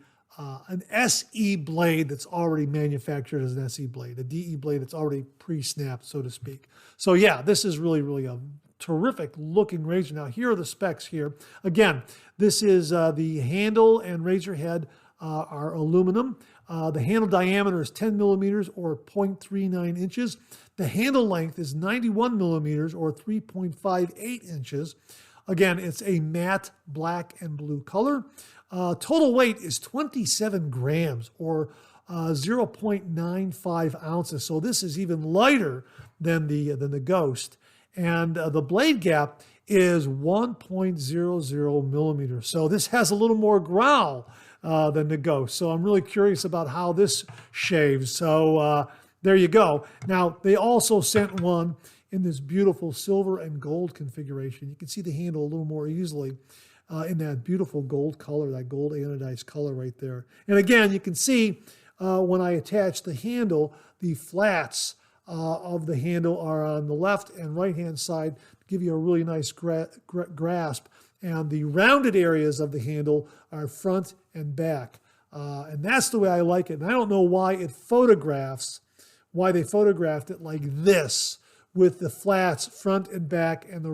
SE blade that's already manufactured as an SE blade, a DE blade that's already pre-snapped, so to speak. So yeah, this is really, really a terrific looking razor. Now here are the specs here. Again, this is the handle and razor head are aluminum. The handle diameter is 10 millimeters or 0.39 inches. The handle length is 91 millimeters or 3.58 inches. Again, it's a matte black and blue color. Total weight is 27 grams or 0.95 ounces. So this is even lighter than the Ghost. And the blade gap is 1.00 millimeters. So this has a little more growl than the Ghost. So I'm really curious about how this shaves. So there you go. Now, they also sent one in this beautiful silver and gold configuration. You can see the handle a little more easily in that beautiful gold color, that gold anodized color right there. And again, you can see when I attach the handle, the flats of the handle are on the left and right-hand side to give you a really nice grasp. And the rounded areas of the handle are front and back. And that's the way I like it. And I don't know why they photographed it like this, with the flats front and back and the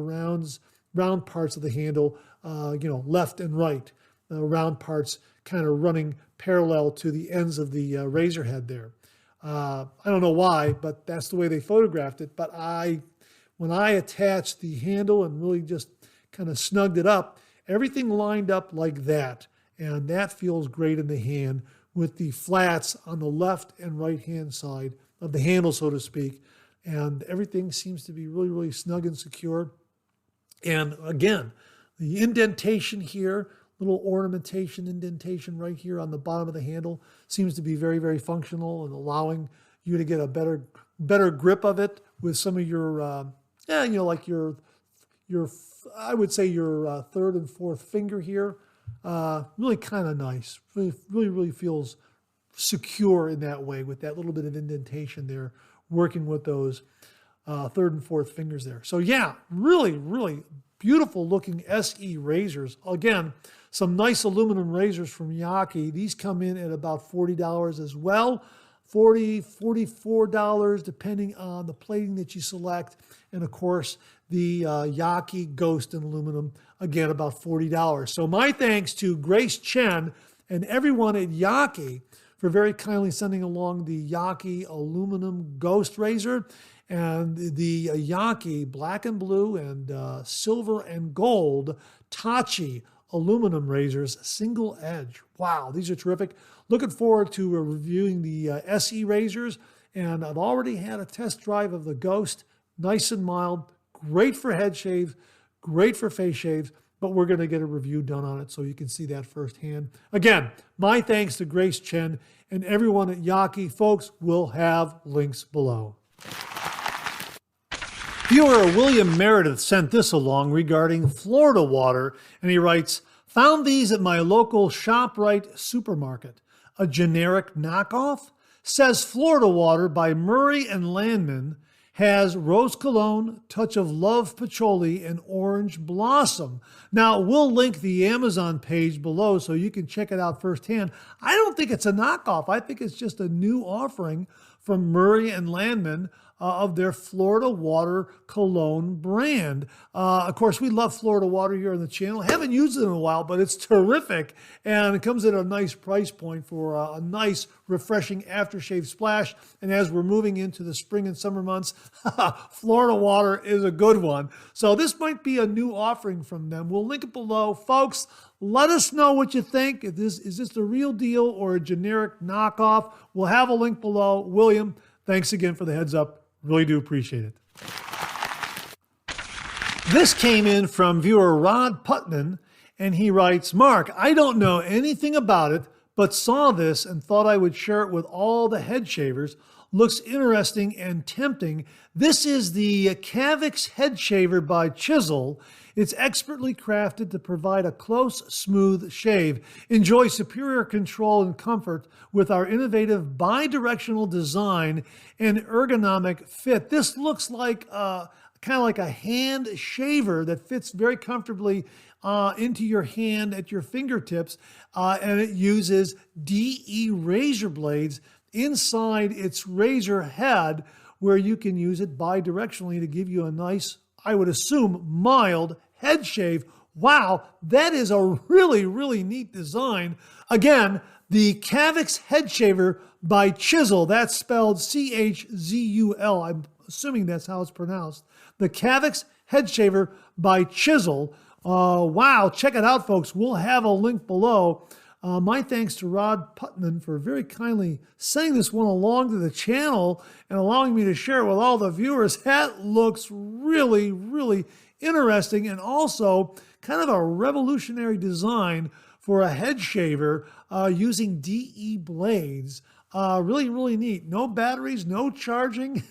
round parts of the handle, left and right. The round parts kind of running parallel to the ends of the razor head there. I don't know why, but that's the way they photographed it. But when I attached the handle and really just kind of snugged it up, everything lined up like that. And that feels great in the hand with the flats on the left and right-hand side of the handle, so to speak. And everything seems to be really, really snug and secure. And again, the indentation here, little ornamentation indentation right here on the bottom of the handle seems to be very, very functional and allowing you to get a better grip of it with some of your, like your I would say your third and fourth finger here. Really kind of nice. Really feels secure in that way with that little bit of indentation there, working with those third and fourth fingers there. So yeah, really, really beautiful looking SE razors. Again, some nice aluminum razors from Yaqi. These come in at about $40 as well. $40, $44, depending on the plating that you select. And of course, the Yaqi Ghost in aluminum, again, about $40. So my thanks to Grace Chen and everyone at Yaqi for very kindly sending along the Yaqi aluminum Ghost razor and the Yaqi black and blue and silver and gold Tachi aluminum razors, single edge. Wow, these are terrific. Looking forward to reviewing the SE razors, and I've already had a test drive of the Ghost. Nice and mild, great for head shaves, great for face shaves, but we're going to get a review done on it so you can see that firsthand. Again, my thanks to Grace Chen and everyone at Yaqi. Folks, we'll have links below. Viewer William Meredith sent this along regarding Florida water, and he writes, "Found these at my local ShopRite supermarket. A generic knockoff? Says Florida water by Murray and Landman has rose cologne, touch of love patchouli, and orange blossom." Now, we'll link the Amazon page below so you can check it out firsthand. I don't think it's a knockoff. I think it's just a new offering from Murray and Landman of their Florida Water Cologne brand. Of course, we love Florida Water here on the channel. Haven't used it in a while, but it's terrific. And it comes at a nice price point for a nice, refreshing aftershave splash. And as we're moving into the spring and summer months, Florida Water is a good one. So this might be a new offering from them. We'll link it below. Folks, let us know what you think. Is this the real deal or a generic knockoff? We'll have a link below. William, thanks again for the heads up. Really do appreciate it. This came in from viewer Rod Putman, and he writes, "Mark, I don't know anything about it, but saw this and thought I would share it with all the head shavers. Looks interesting and tempting. This is the Cavex head shaver by Chzul. It's expertly crafted to provide a close, smooth shave. Enjoy superior control and comfort with our innovative bi-directional design and ergonomic fit." This looks like kind of like a hand shaver that fits very comfortably into your hand at your fingertips, and it uses DE razor blades inside its razor head, where you can use it bi-directionally to give you a nice, I would assume, mild head shave. Wow, that is a really, really neat design. Again, the Cavex head shaver by Chzul. That's spelled Chzul. I'm assuming that's how it's pronounced. The Cavex head shaver by Chzul. Wow, check it out, folks. We'll have a link below. My thanks to Rod Putman for very kindly sending this one along to the channel and allowing me to share it with all the viewers. That looks really, really interesting, and also kind of a revolutionary design for a head shaver using DE blades. Really, really neat. No batteries, no charging.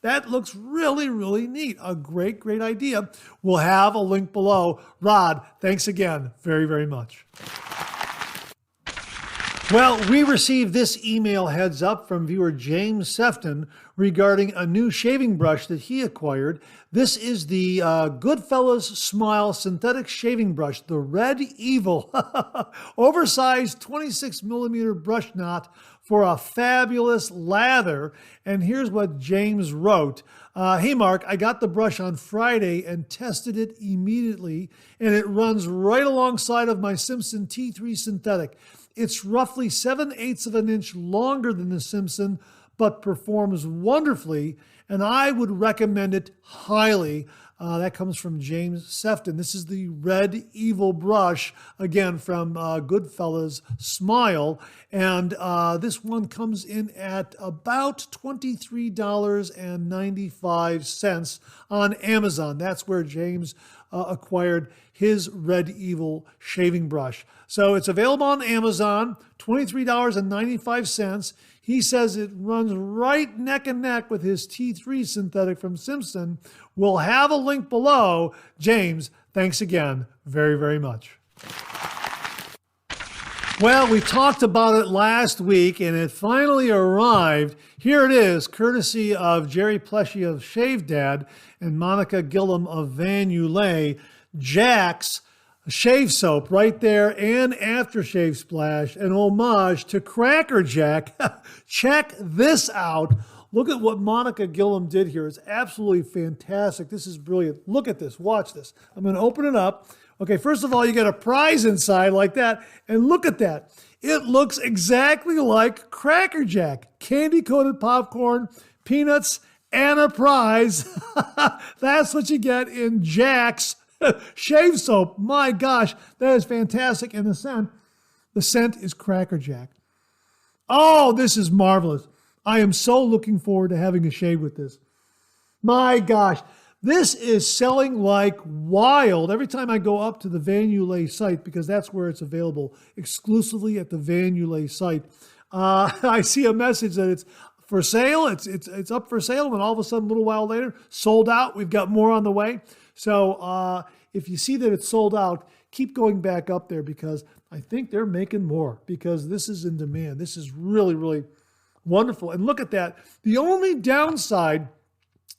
That looks really, really neat. A great, great idea. We'll have a link below. Rod, thanks again very, very much. Well, we received this email heads up from viewer James Sefton regarding a new shaving brush that he acquired. This is the Goodfelas Smile synthetic shaving brush, the Red Evil, oversized 26 millimeter brush knot for a fabulous lather. And here's what James wrote. Hey, Mark, I got the brush on Friday and tested it immediately, and it runs right alongside of my Simpson T3 synthetic. It's roughly 7/8 of an inch longer than the Simpson, but performs wonderfully, and I would recommend it highly. That comes from James Sefton. This is the Red Evil brush, again, from Goodfellas Smile. And this one comes in at about $23.95 on Amazon. That's where James acquired his Red Evil shaving brush. So it's available on Amazon, $23.95. He says it runs right neck and neck with his T3 synthetic from Simpson. We'll have a link below. James, thanks again very, very much. Well, we talked about it last week, and it finally arrived. Here it is, courtesy of Jerry Pleshy of Shave Dad and Monica Gillum of Van Ulay. Jax Shave Soap right there, and aftershave splash, an homage to Cracker Jack. Check this out. Look at what Monica Gillum did here. It's absolutely fantastic. This is brilliant. Look at this. Watch this. I'm going to open it up. Okay, first of all, you get a prize inside like that, and look at that. It looks exactly like Cracker Jack. Candy-coated popcorn, peanuts, and a prize. That's what you get in Jax Shave Soap. My gosh, that is fantastic. And the scent is Cracker Jack. Oh, this is marvelous. I am so looking forward to having a shave with this. My gosh, this is selling like wild. Every time I go up to the Van Ulay site, because that's where it's available, exclusively at the Van Ulay site, I see a message that it's for sale. It's up for sale, and all of a sudden, a little while later, sold out. We've got more on the way. So if you see that it's sold out, keep going back up there, because I think they're making more, because this is in demand. This is really, really wonderful. And look at that. The only downside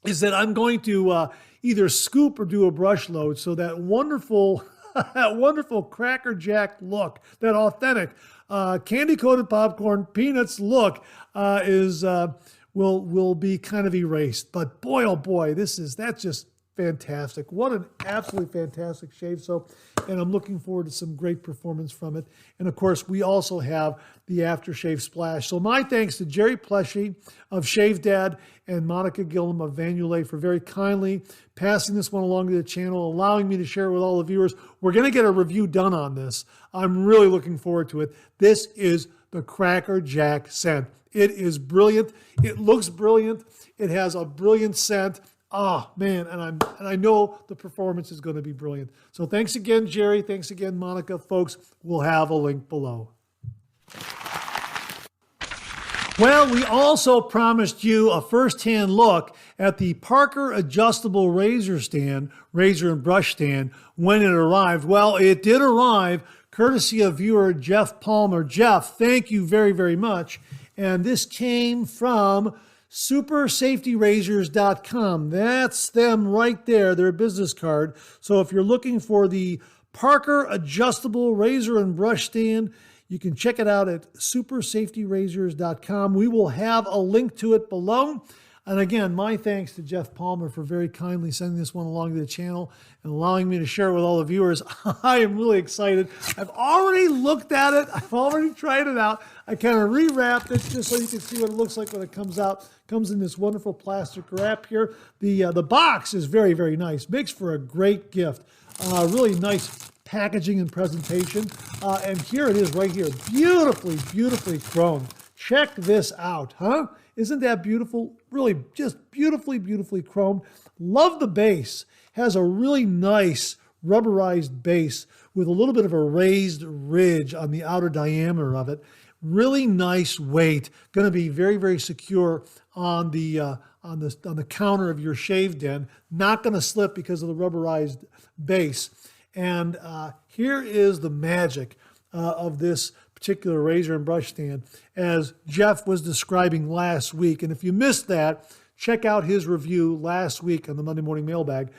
is that I'm going to either scoop or do a brush load. So that wonderful, that wonderful Cracker Jack look, that authentic candy-coated popcorn, peanuts look will be kind of erased. But boy, oh boy, that's just fantastic. What an absolutely fantastic shave soap. And I'm looking forward to some great performance from it. And of course, we also have the aftershave splash. So my thanks to Jerry Pleshy of Shave Dad and Monica Gillum of Van Ulay for very kindly passing this one along to the channel, allowing me to share it with all the viewers. We're going to get a review done on this. I'm really looking forward to it. This is the Cracker Jack scent. It is brilliant. It looks brilliant. It has a brilliant scent. Oh, man, and I know the performance is going to be brilliant. So thanks again, Jerry. Thanks again, Monica. Folks, we'll have a link below. Well, we also promised you a first-hand look at the Parker adjustable razor and brush stand, when it arrived. Well, it did arrive, courtesy of viewer Jeff Palmer. Jeff, thank you very, very much. And this came from supersafetyrazors.com. That's them right there, their business card. So if you're looking for the Parker adjustable razor and brush stand, you can check it out at supersafetyrazors.com. We will have a link to it below. And again, my thanks to Jeff Palmer for very kindly sending this one along to the channel and allowing me to share it with all the viewers. I am really excited. I've already looked at it. I've already tried it out. I kind of rewrapped it just so you can see what it looks like when it comes out. It comes in this wonderful plastic wrap here. The box is very, very nice. Makes for a great gift. Really nice packaging and presentation. And here it is right here. Beautifully, beautifully chromed. Check this out, huh? Isn't that beautiful? Really just beautifully, beautifully chromed. Love the base. Has a really nice rubberized base with a little bit of a raised ridge on the outer diameter of it. Really nice weight. Going to be very, very secure on the counter of your shave den. Not going to slip because of the rubberized base. And here is the magic of this particular razor and brush stand, as Jeff was describing last week. And if you missed that, check out his review last week on the Monday Morning Mailbag.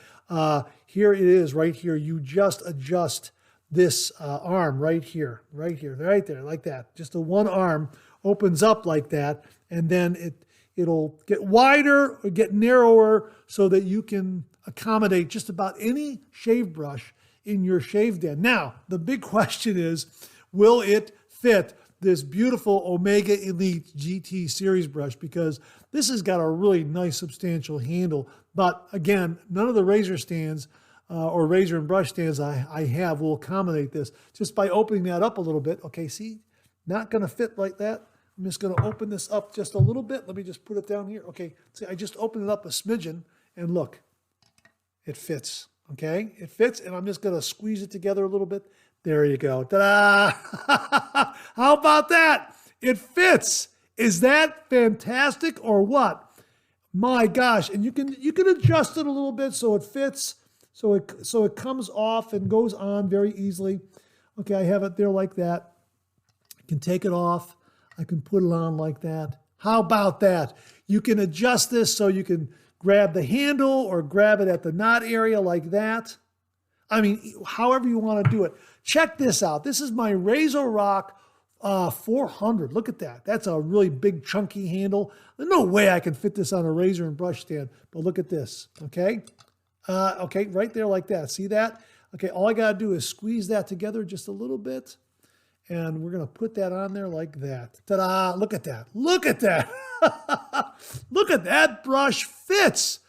Here it is right here. You just adjust this arm right here, right there, like that. Just the one arm opens up like that, and then it'll get wider or get narrower so that you can accommodate just about any shave brush in your shave den. Now, the big question is, will it fit this beautiful Omega Elite GT series brush? Because this has got a really nice substantial handle. But again, none of the razor stands or razor and brush stands I have will accommodate this. Just by opening that up a little bit. Okay, see, not going to fit like that. I'm just going to open this up just a little bit. Let me just put it down here. Okay, see, I just opened it up a smidgen, and look, it fits. Okay, it fits, and I'm just going to squeeze it together a little bit. There you go. Ta-da! How about that? It fits. Is that fantastic or what? My gosh! And you can adjust it a little bit so it fits, so it comes off and goes on very easily. Okay, I have it there like that. I can take it off. I can put it on like that. How about that? You can adjust this so you can grab the handle or grab it at the knot area like that. I mean, however you want to do it. Check this out. This is my RazoRock 400. Look at that. That's a really big, chunky handle. There's no way I can fit this on a razor and brush stand, but look at this, okay? Okay, right there like that. See that? Okay, all I got to do is squeeze that together just a little bit, and we're going to put that on there like that. Ta-da! Look at that. Look at that. Look at that brush fits.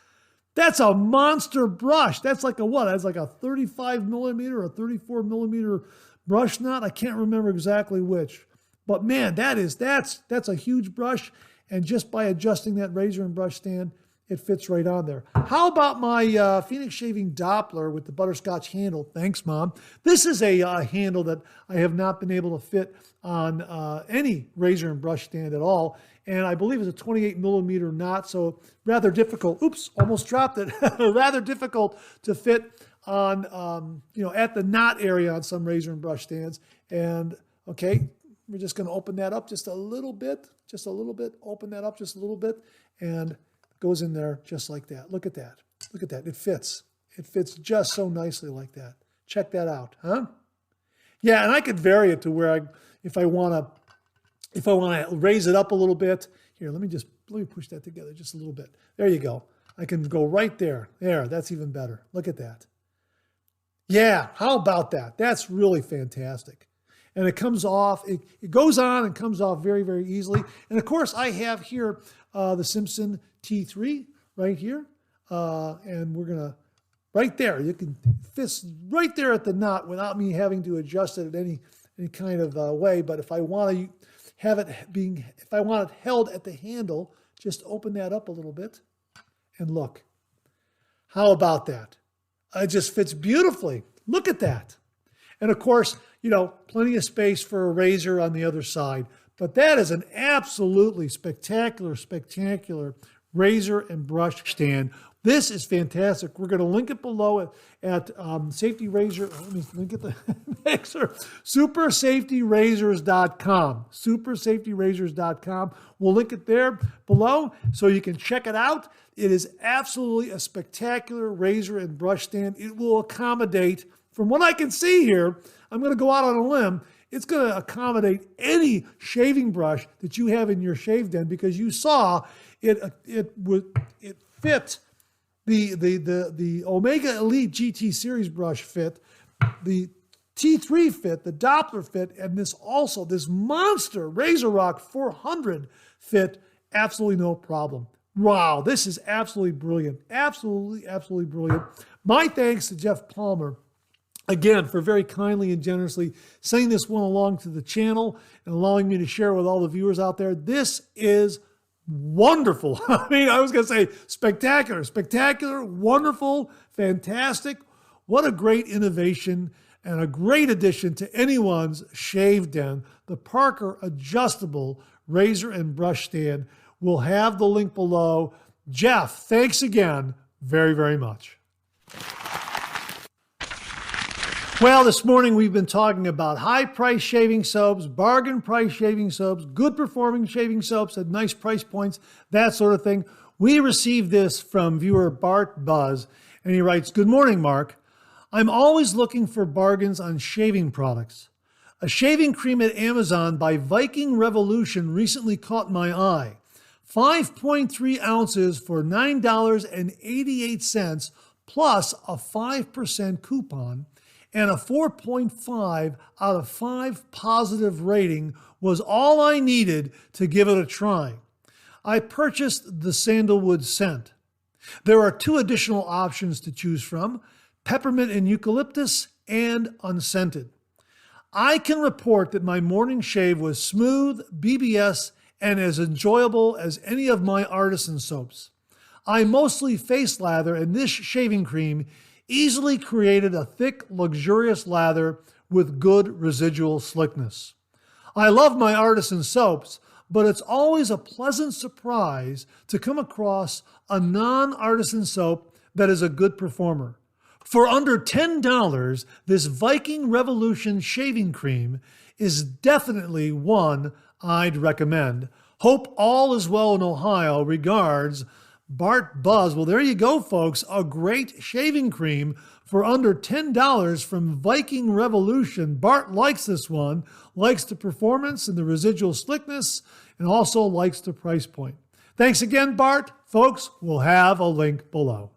That's a monster brush. That's like a what? That's like a 35 millimeter or 34 millimeter brush knot. I can't remember exactly which. But man, that's a huge brush. And just by adjusting that razor and brush stand, it fits right on there. How about my Phoenix Shaving Doppler with the butterscotch handle? Thanks, Mom. This is a handle that I have not been able to fit on any razor and brush stand at all. And I believe it's a 28 millimeter knot, so rather difficult. Oops, almost dropped it. Rather difficult to fit on, at the knot area on some razor and brush stands. And okay, we're just going to open that up just a little bit, open that up just a little bit, and it goes in there just like that. Look at that. Look at that. It fits. It fits just so nicely like that. Check that out, huh? Yeah, and I could vary it to where if I want to raise it up a little bit, here, let me push that together just a little bit. There you go. I can go right there. There, that's even better. Look at that. Yeah, how about that? That's really fantastic. And it comes off, it goes on and comes off very, very easily. And of course, I have here the Simpson T3 right here. And we're going to, right there, you can fist right there at the knot without me having to adjust it in any kind of way. But if I want to have it if I want it held at the handle, just open that up a little bit and look. How about that? It just fits beautifully. Look at that. And of course, plenty of space for a razor on the other side. But that is an absolutely spectacular razor and brush stand. This is fantastic. We're going to link it below at Safety Razor. Let me link it. SuperSafetyRazors.com. SuperSafetyRazors.com. We'll link it there below so you can check it out. It is absolutely a spectacular razor and brush stand. It will accommodate, from what I can see here, I'm going to go out on a limb. It's going to accommodate any shaving brush that you have in your shave den, because you saw it fit. The Omega Elite GT Series brush fit, the T3 fit, the Doppler fit, and this monster RazoRock 400 fit, absolutely no problem. Wow, this is absolutely brilliant. Absolutely brilliant. My thanks to Jeff Palmer, again, for very kindly and generously sending this one along to the channel and allowing me to share with all the viewers out there. This is wonderful. I mean, I was going to say spectacular, wonderful, fantastic. What a great innovation and a great addition to anyone's shave den. The Parker adjustable razor and brush stand. We'll have the link below. Jeff, thanks again very, very much. Well, this morning we've been talking about high price shaving soaps, bargain price shaving soaps, good performing shaving soaps at nice price points, that sort of thing. We received this from viewer Bart Buzz, and he writes, "Good morning, Mark. I'm always looking for bargains on shaving products. A shaving cream at Amazon by Viking Revolution recently caught my eye. 5.3 ounces for $9.88 plus a 5% coupon, and a 4.5 out of 5 positive rating was all I needed to give it a try. I purchased the sandalwood scent. There are 2 additional options to choose from, peppermint and eucalyptus, and unscented. I can report that my morning shave was smooth, BBS, and as enjoyable as any of my artisan soaps. I mostly face lather, and this shaving cream easily created a thick, luxurious lather with good residual slickness. I love my artisan soaps, but it's always a pleasant surprise to come across a non-artisan soap that is a good performer. For under $10, this Viking Revolution shaving cream is definitely one I'd recommend. Hope all is well in Ohio. Regards, Bart Buzz." Well, there you go, folks. A great shaving cream for under $10 from Viking Revolution. Bart likes this one, likes the performance and the residual slickness, and also likes the price point. Thanks again, Bart. Folks, we'll have a link below.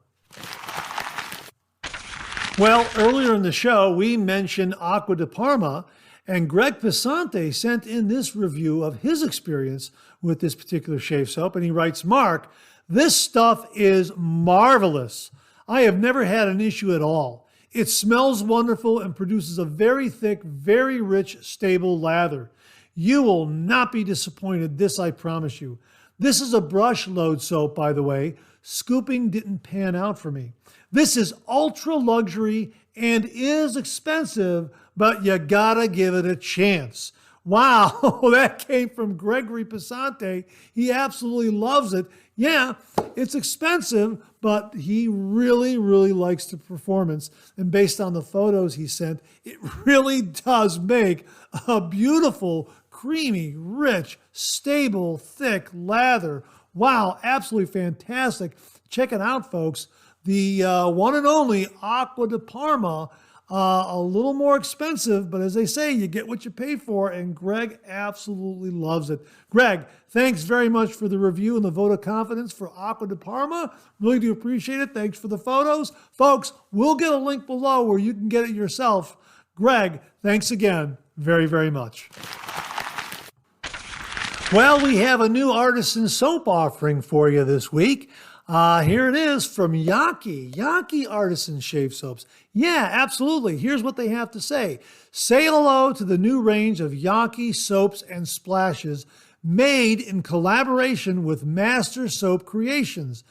Well, earlier in the show, we mentioned Acqua di Parma, and Greg Pesante sent in this review of his experience with this particular shave soap, and he writes, "Mark, this stuff is marvelous. I have never had an issue at all. It smells wonderful and produces a very thick, very rich, stable lather. You will not be disappointed, this I promise you. This is a brush load soap, by the way. Scooping didn't pan out for me. This is ultra luxury and is expensive, but you gotta give it a chance." Wow, that came from Gregory Pesante. He absolutely loves it. Yeah, it's expensive, but he really, really likes the performance. And based on the photos he sent, it really does make a beautiful, creamy, rich, stable, thick lather. Wow, absolutely fantastic. Check it out, folks. The one and only Acqua di Parma. A little more expensive, but as they say, you get what you pay for, and Greg absolutely loves it. Greg, thanks very much for the review and the vote of confidence for Acqua di Parma. Really do appreciate it. Thanks for the photos. Folks, we'll get a link below where you can get it yourself. Greg, thanks again very, very much. Well, we have a new artisan soap offering for you this week. Here it is from Yaqi. Yaqi Artisan Shave Soaps. Yeah, absolutely. Here's what they have to say. Say hello to the new range of Yaqi soaps and splashes made in collaboration with Master Soap Creations.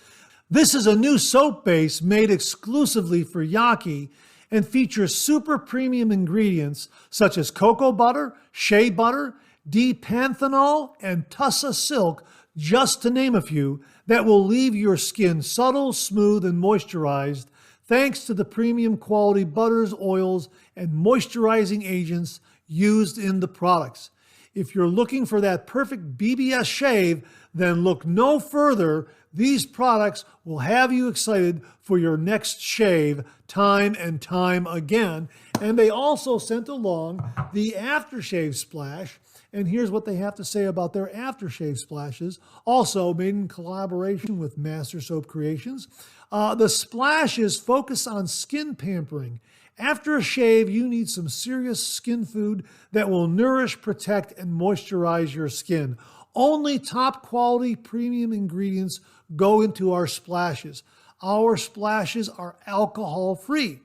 This is a new soap base made exclusively for Yaqi and features super premium ingredients such as cocoa butter, shea butter, D-panthenol, and Tussa silk, just to name a few, that will leave your skin subtle, smooth, and moisturized thanks to the premium quality butters, oils, and moisturizing agents used in the products. If you're looking for that perfect BBS shave, then look no further. These products will have you excited for your next shave time and time again. And they also sent along the aftershave splash. And here's what they have to say about their aftershave splashes, also made in collaboration with Master Soap Creations. The splashes focus on skin pampering. After a shave, you need some serious skin food that will nourish, protect, and moisturize your skin. Only top quality premium ingredients go into our splashes. Our splashes are alcohol-free.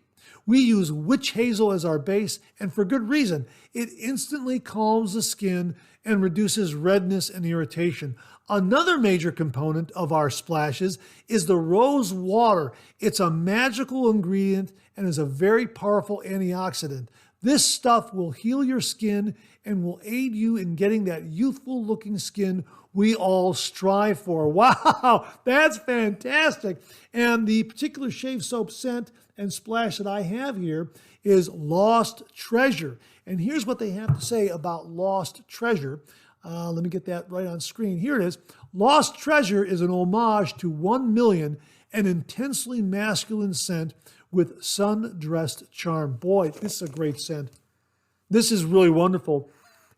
We use witch hazel as our base, and for good reason. It instantly calms the skin and reduces redness and irritation. Another major component of our splashes is the rose water. It's a magical ingredient and is a very powerful antioxidant. This stuff will heal your skin and will aid you in getting that youthful looking skin we all strive for. Wow, that's fantastic. And the particular shave soap scent and splash that I have here is Lost Treasure. And here's what they have to say about Lost Treasure. Let me get that right on screen. Here it is. Lost Treasure is an homage to 1 Million, an intensely masculine scent with sun-dressed charm. Boy, this is a great scent. This is really wonderful.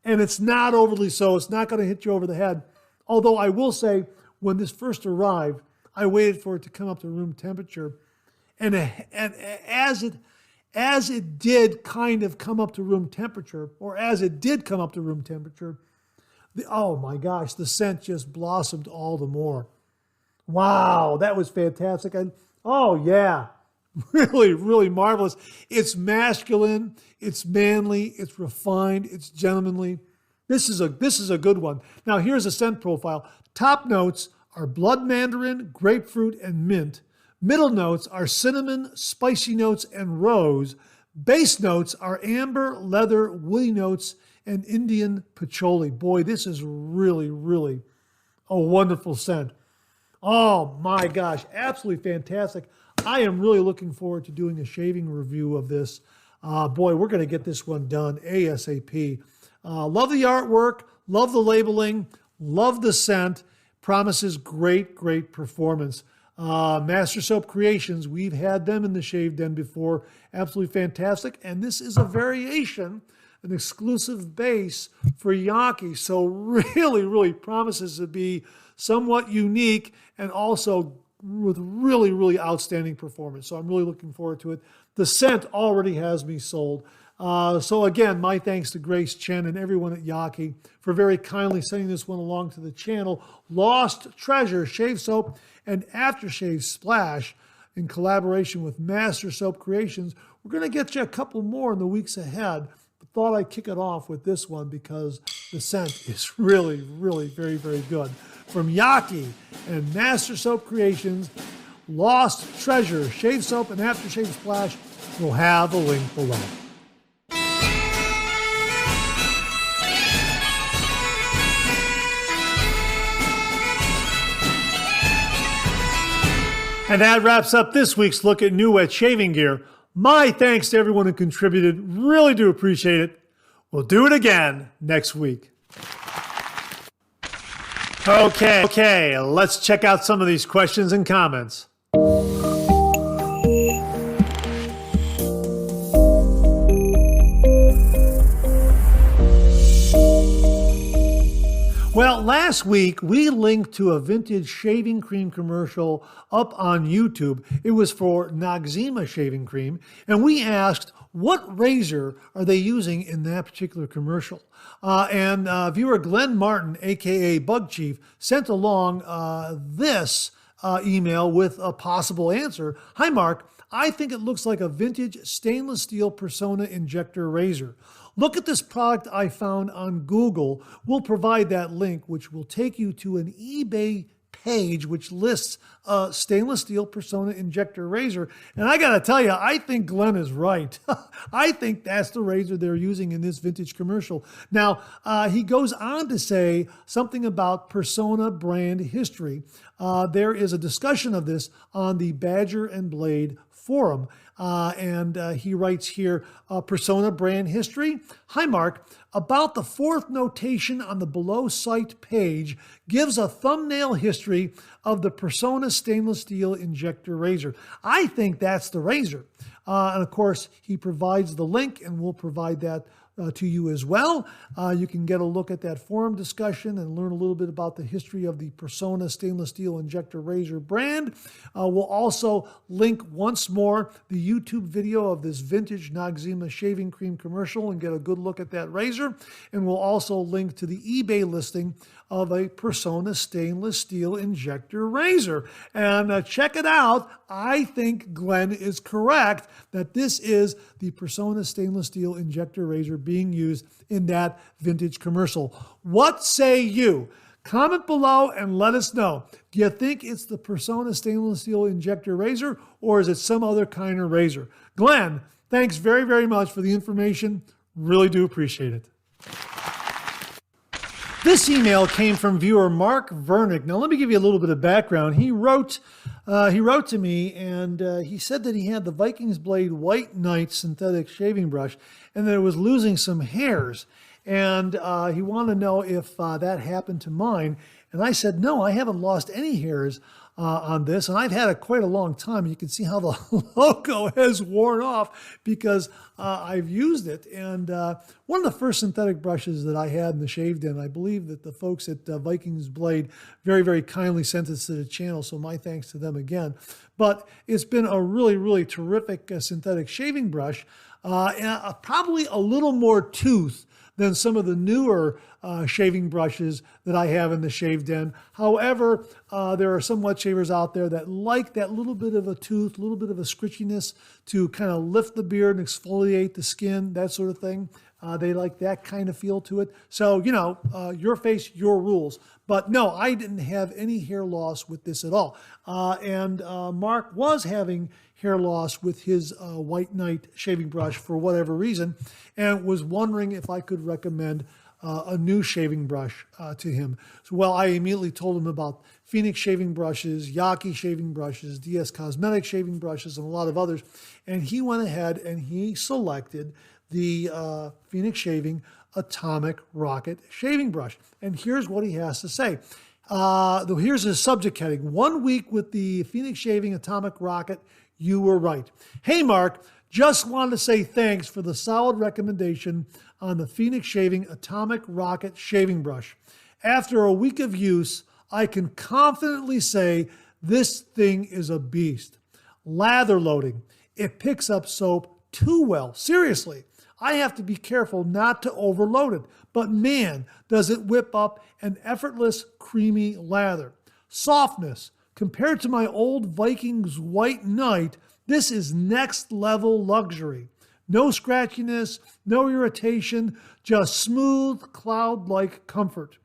And it's not overly so. It's not going to hit you over the head. Although I will say, when this first arrived, I waited for it to come up to room temperature. And as it did kind of come up to room temperature, or as it did come up to room temperature, oh my gosh, the scent just blossomed all the more. Wow, that was fantastic. And oh yeah, really, really marvelous. It's masculine, it's manly, it's refined, it's gentlemanly. This is a good one. Now here's a scent profile. Top notes are blood mandarin, grapefruit, and mint. Middle notes are cinnamon, spicy notes, and rose. Base notes are amber, leather, woody notes, and Indian patchouli. Boy, this is really, really a wonderful scent. Oh my gosh, absolutely fantastic. I am really looking forward to doing a shaving review of this. Boy, we're going to get this one done ASAP. Love the artwork, love the labeling, love the scent. Promises great, great performance. Master Soap Creations, we've had them in the Shave Den before. Absolutely fantastic. And this is a variation, an exclusive base for Yaqi. So really, really promises to be somewhat unique and also with really, really outstanding performance. So I'm really looking forward to it. The scent already has me sold. So again, my thanks to Grace Chen and everyone at Yaqi for very kindly sending this one along to the channel. Lost Treasure Shave Soap and Aftershave Splash in collaboration with Master Soap Creations. We're going to get you a couple more in the weeks ahead. But thought I'd kick it off with this one because the scent is really, really very, very good. From Yaqi and Master Soap Creations, Lost Treasure Shave Soap and Aftershave Splash. We'll have a link below. And that wraps up this week's look at New Wet Shaving Gear. My thanks to everyone who contributed. Really do appreciate it. We'll do it again next week. Okay, let's check out some of these questions and comments. Well, last week we linked to a vintage shaving cream commercial up on YouTube. It was for Noxzema shaving cream, and we asked what razor are they using in that particular commercial. And viewer Glenn Martin, aka Bug Chief, sent along this email with a possible answer. Hi, Mark. I think it looks like a vintage stainless steel Persona injector razor. Look at this product I found on Google. We'll provide that link, which will take you to an eBay page which lists a stainless steel Persona injector razor. And I got to tell you, I think Glenn is right. I think that's the razor they're using in this vintage commercial. Now, he goes on to say something about Persona brand history. There is a discussion of this on the Badger and Blade forum. And he writes here, Persona brand history. Hi, Mark. About the fourth notation on the below site page gives a thumbnail history of the Persona stainless steel injector razor. I think that's the razor. And of course, he provides the link, and we'll provide that to you as well. You can get a look at that forum discussion and learn a little bit about the history of the Persona stainless steel injector razor brand. We'll also link once more the YouTube video of this vintage Noxzema shaving cream commercial and get a good look at that razor. And we'll also link to the eBay listing of a Persona stainless steel injector razor. And check it out. I think Glenn is correct. fact that this is the Persona stainless steel injector razor being used in that vintage commercial. What say you? Comment below and let us know. Do you think it's the Persona stainless steel injector razor, or is it some other kind of razor? Glenn, thanks very, very much for the information. Really do appreciate it. This email came from viewer Mark Vernick. Now, let me give you a little bit of background. He wrote to me, and he said that he had the Vikings Blade White Knight synthetic shaving brush, and that it was losing some hairs. And he wanted to know if that happened to mine. And I said, no, I haven't lost any hairs on this. And I've had it quite a long time. You can see how the logo has worn off because I've used it. And one of the first synthetic brushes that I had in the shave den, I believe that the folks at Vikings Blade very, very kindly sent it to the channel. So my thanks to them again. But it's been a really, really terrific synthetic shaving brush. Probably a little more tooth than some of the newer shaving brushes that I have in the shave den. However, there are some wet shavers out there that like that little bit of a tooth, a little bit of a scritchiness to kind of lift the beard and exfoliate the skin, that sort of thing. They like that kind of feel to it. So, your face, your rules. But no, I didn't have any hair loss with this at all. And Mark was having hair loss with his White Knight shaving brush for whatever reason, and was wondering if I could recommend a new shaving brush to him. So, well, I immediately told him about Phoenix shaving brushes, Yaqi shaving brushes, DS Cosmetic shaving brushes, and a lot of others. And he went ahead and he selected the Phoenix Shaving Atomic Rocket shaving brush. And here's what he has to say. Here's his subject heading. 1 week with the Phoenix Shaving Atomic Rocket. You were right. Hey, Mark, just wanted to say thanks for the solid recommendation on the Phoenix Shaving Atomic Rocket shaving brush. After a week of use, I can confidently say this thing is a beast. Lather loading. It picks up soap too well. Seriously, I have to be careful not to overload it. But man, does it whip up an effortless, creamy lather. Softness. Compared to my old Vikings White Knight, this is next level luxury. No scratchiness, no irritation, just smooth, cloud-like comfort.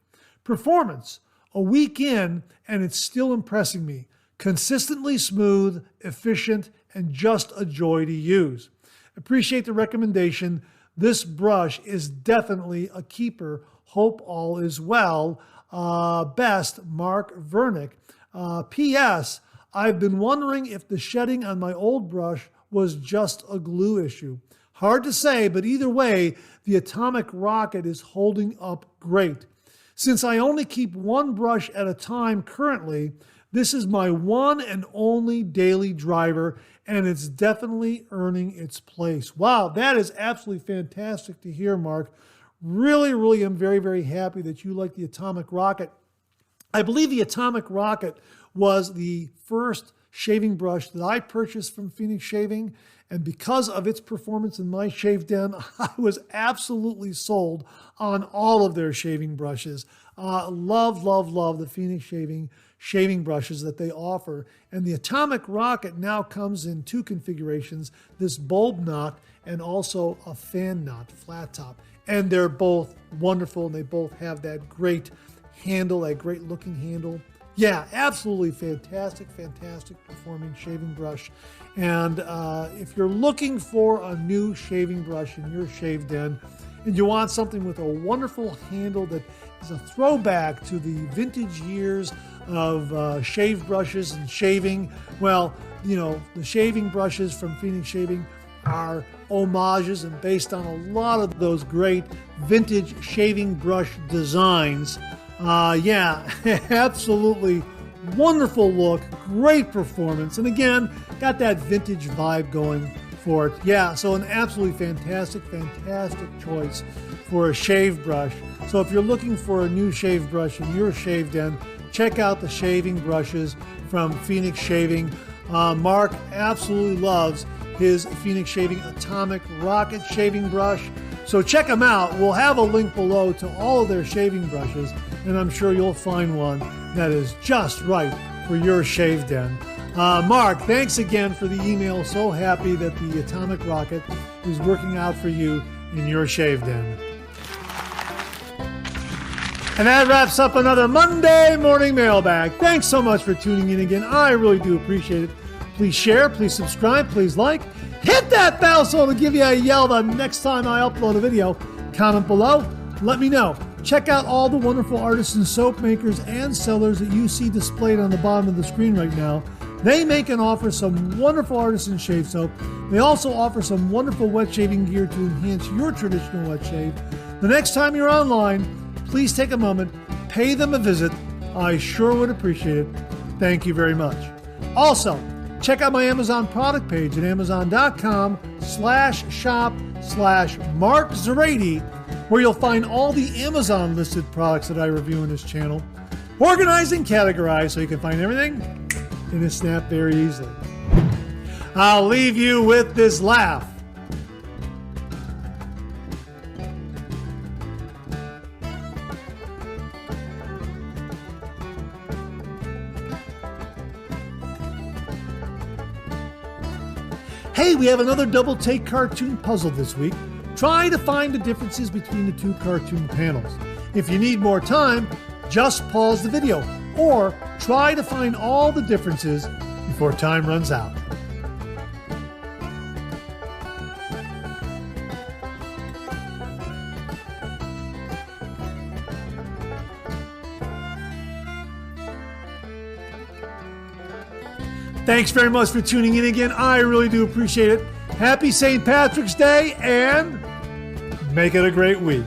Performance. A week in, and it's still impressing me. Consistently smooth, efficient, and just a joy to use. Appreciate the recommendation. This brush is definitely a keeper. Hope all is well. Best, Mark Vernick. P.S. I've been wondering if the shedding on my old brush was just a glue issue. Hard to say, but either way, the Atomic Rocket is holding up great. Since I only keep one brush at a time currently, this is my one and only daily driver, and it's definitely earning its place. Wow, that is absolutely fantastic to hear, Mark. Really, really am very, very happy that you like the Atomic Rocket. I believe the Atomic Rocket was the first shaving brush that I purchased from Phoenix Shaving, and because of its performance in my shave den, I was absolutely sold on all of their shaving brushes. Love the Phoenix shaving brushes that they offer. And the Atomic Rocket now comes in two configurations, this bulb knot and also a fan knot, flat top. And they're both wonderful, and they both have that great handle, that great looking handle. Yeah, absolutely fantastic performing shaving brush. And if you're looking for a new shaving brush in your shave den, and you want something with a wonderful handle that is a throwback to the vintage years of shave brushes and shaving, well, the shaving brushes from Phoenix Shaving are homages and based on a lot of those great vintage shaving brush designs. Yeah, absolutely wonderful look, great performance, and again, got that vintage vibe going for it. Yeah, so an absolutely fantastic choice for a shave brush. So if you're looking for a new shave brush in your shave den, check out the shaving brushes from Phoenix Shaving. Mark absolutely loves his Phoenix Shaving Atomic Rocket shaving brush. So check them out. We'll have a link below to all of their shaving brushes, and I'm sure you'll find one that is just right for your shave den. Mark, thanks again for the email. So happy that the atomic rocket is working out for you in your shave den. And that wraps up another Monday Morning Mailbag. Thanks so much for tuning in again. I really do appreciate it. Please share, please subscribe, please like. Hit that bell so it'll give you a yell the next time I upload a video. Comment below. Let me know. Check out all the wonderful artisan soap makers and sellers that you see displayed on the bottom of the screen right now. They make and offer some wonderful artisan shave soap. They also offer some wonderful wet shaving gear to enhance your traditional wet shave. The next time you're online, please take a moment, pay them a visit. I sure would appreciate it. Thank you very much. Also, check out my Amazon product page at amazon.com/shop/MarkZerady, where you'll find all the Amazon listed products that I review in this channel, organized and categorized so you can find everything in a snap very easily. I'll leave you with this laugh. Hey, we have another double take cartoon puzzle this week. Try to find the differences between the two cartoon panels. If you need more time, just pause the video or try to find all the differences before time runs out. Thanks very much for tuning in again. I really do appreciate it. Happy St. Patrick's Day and make it a great week.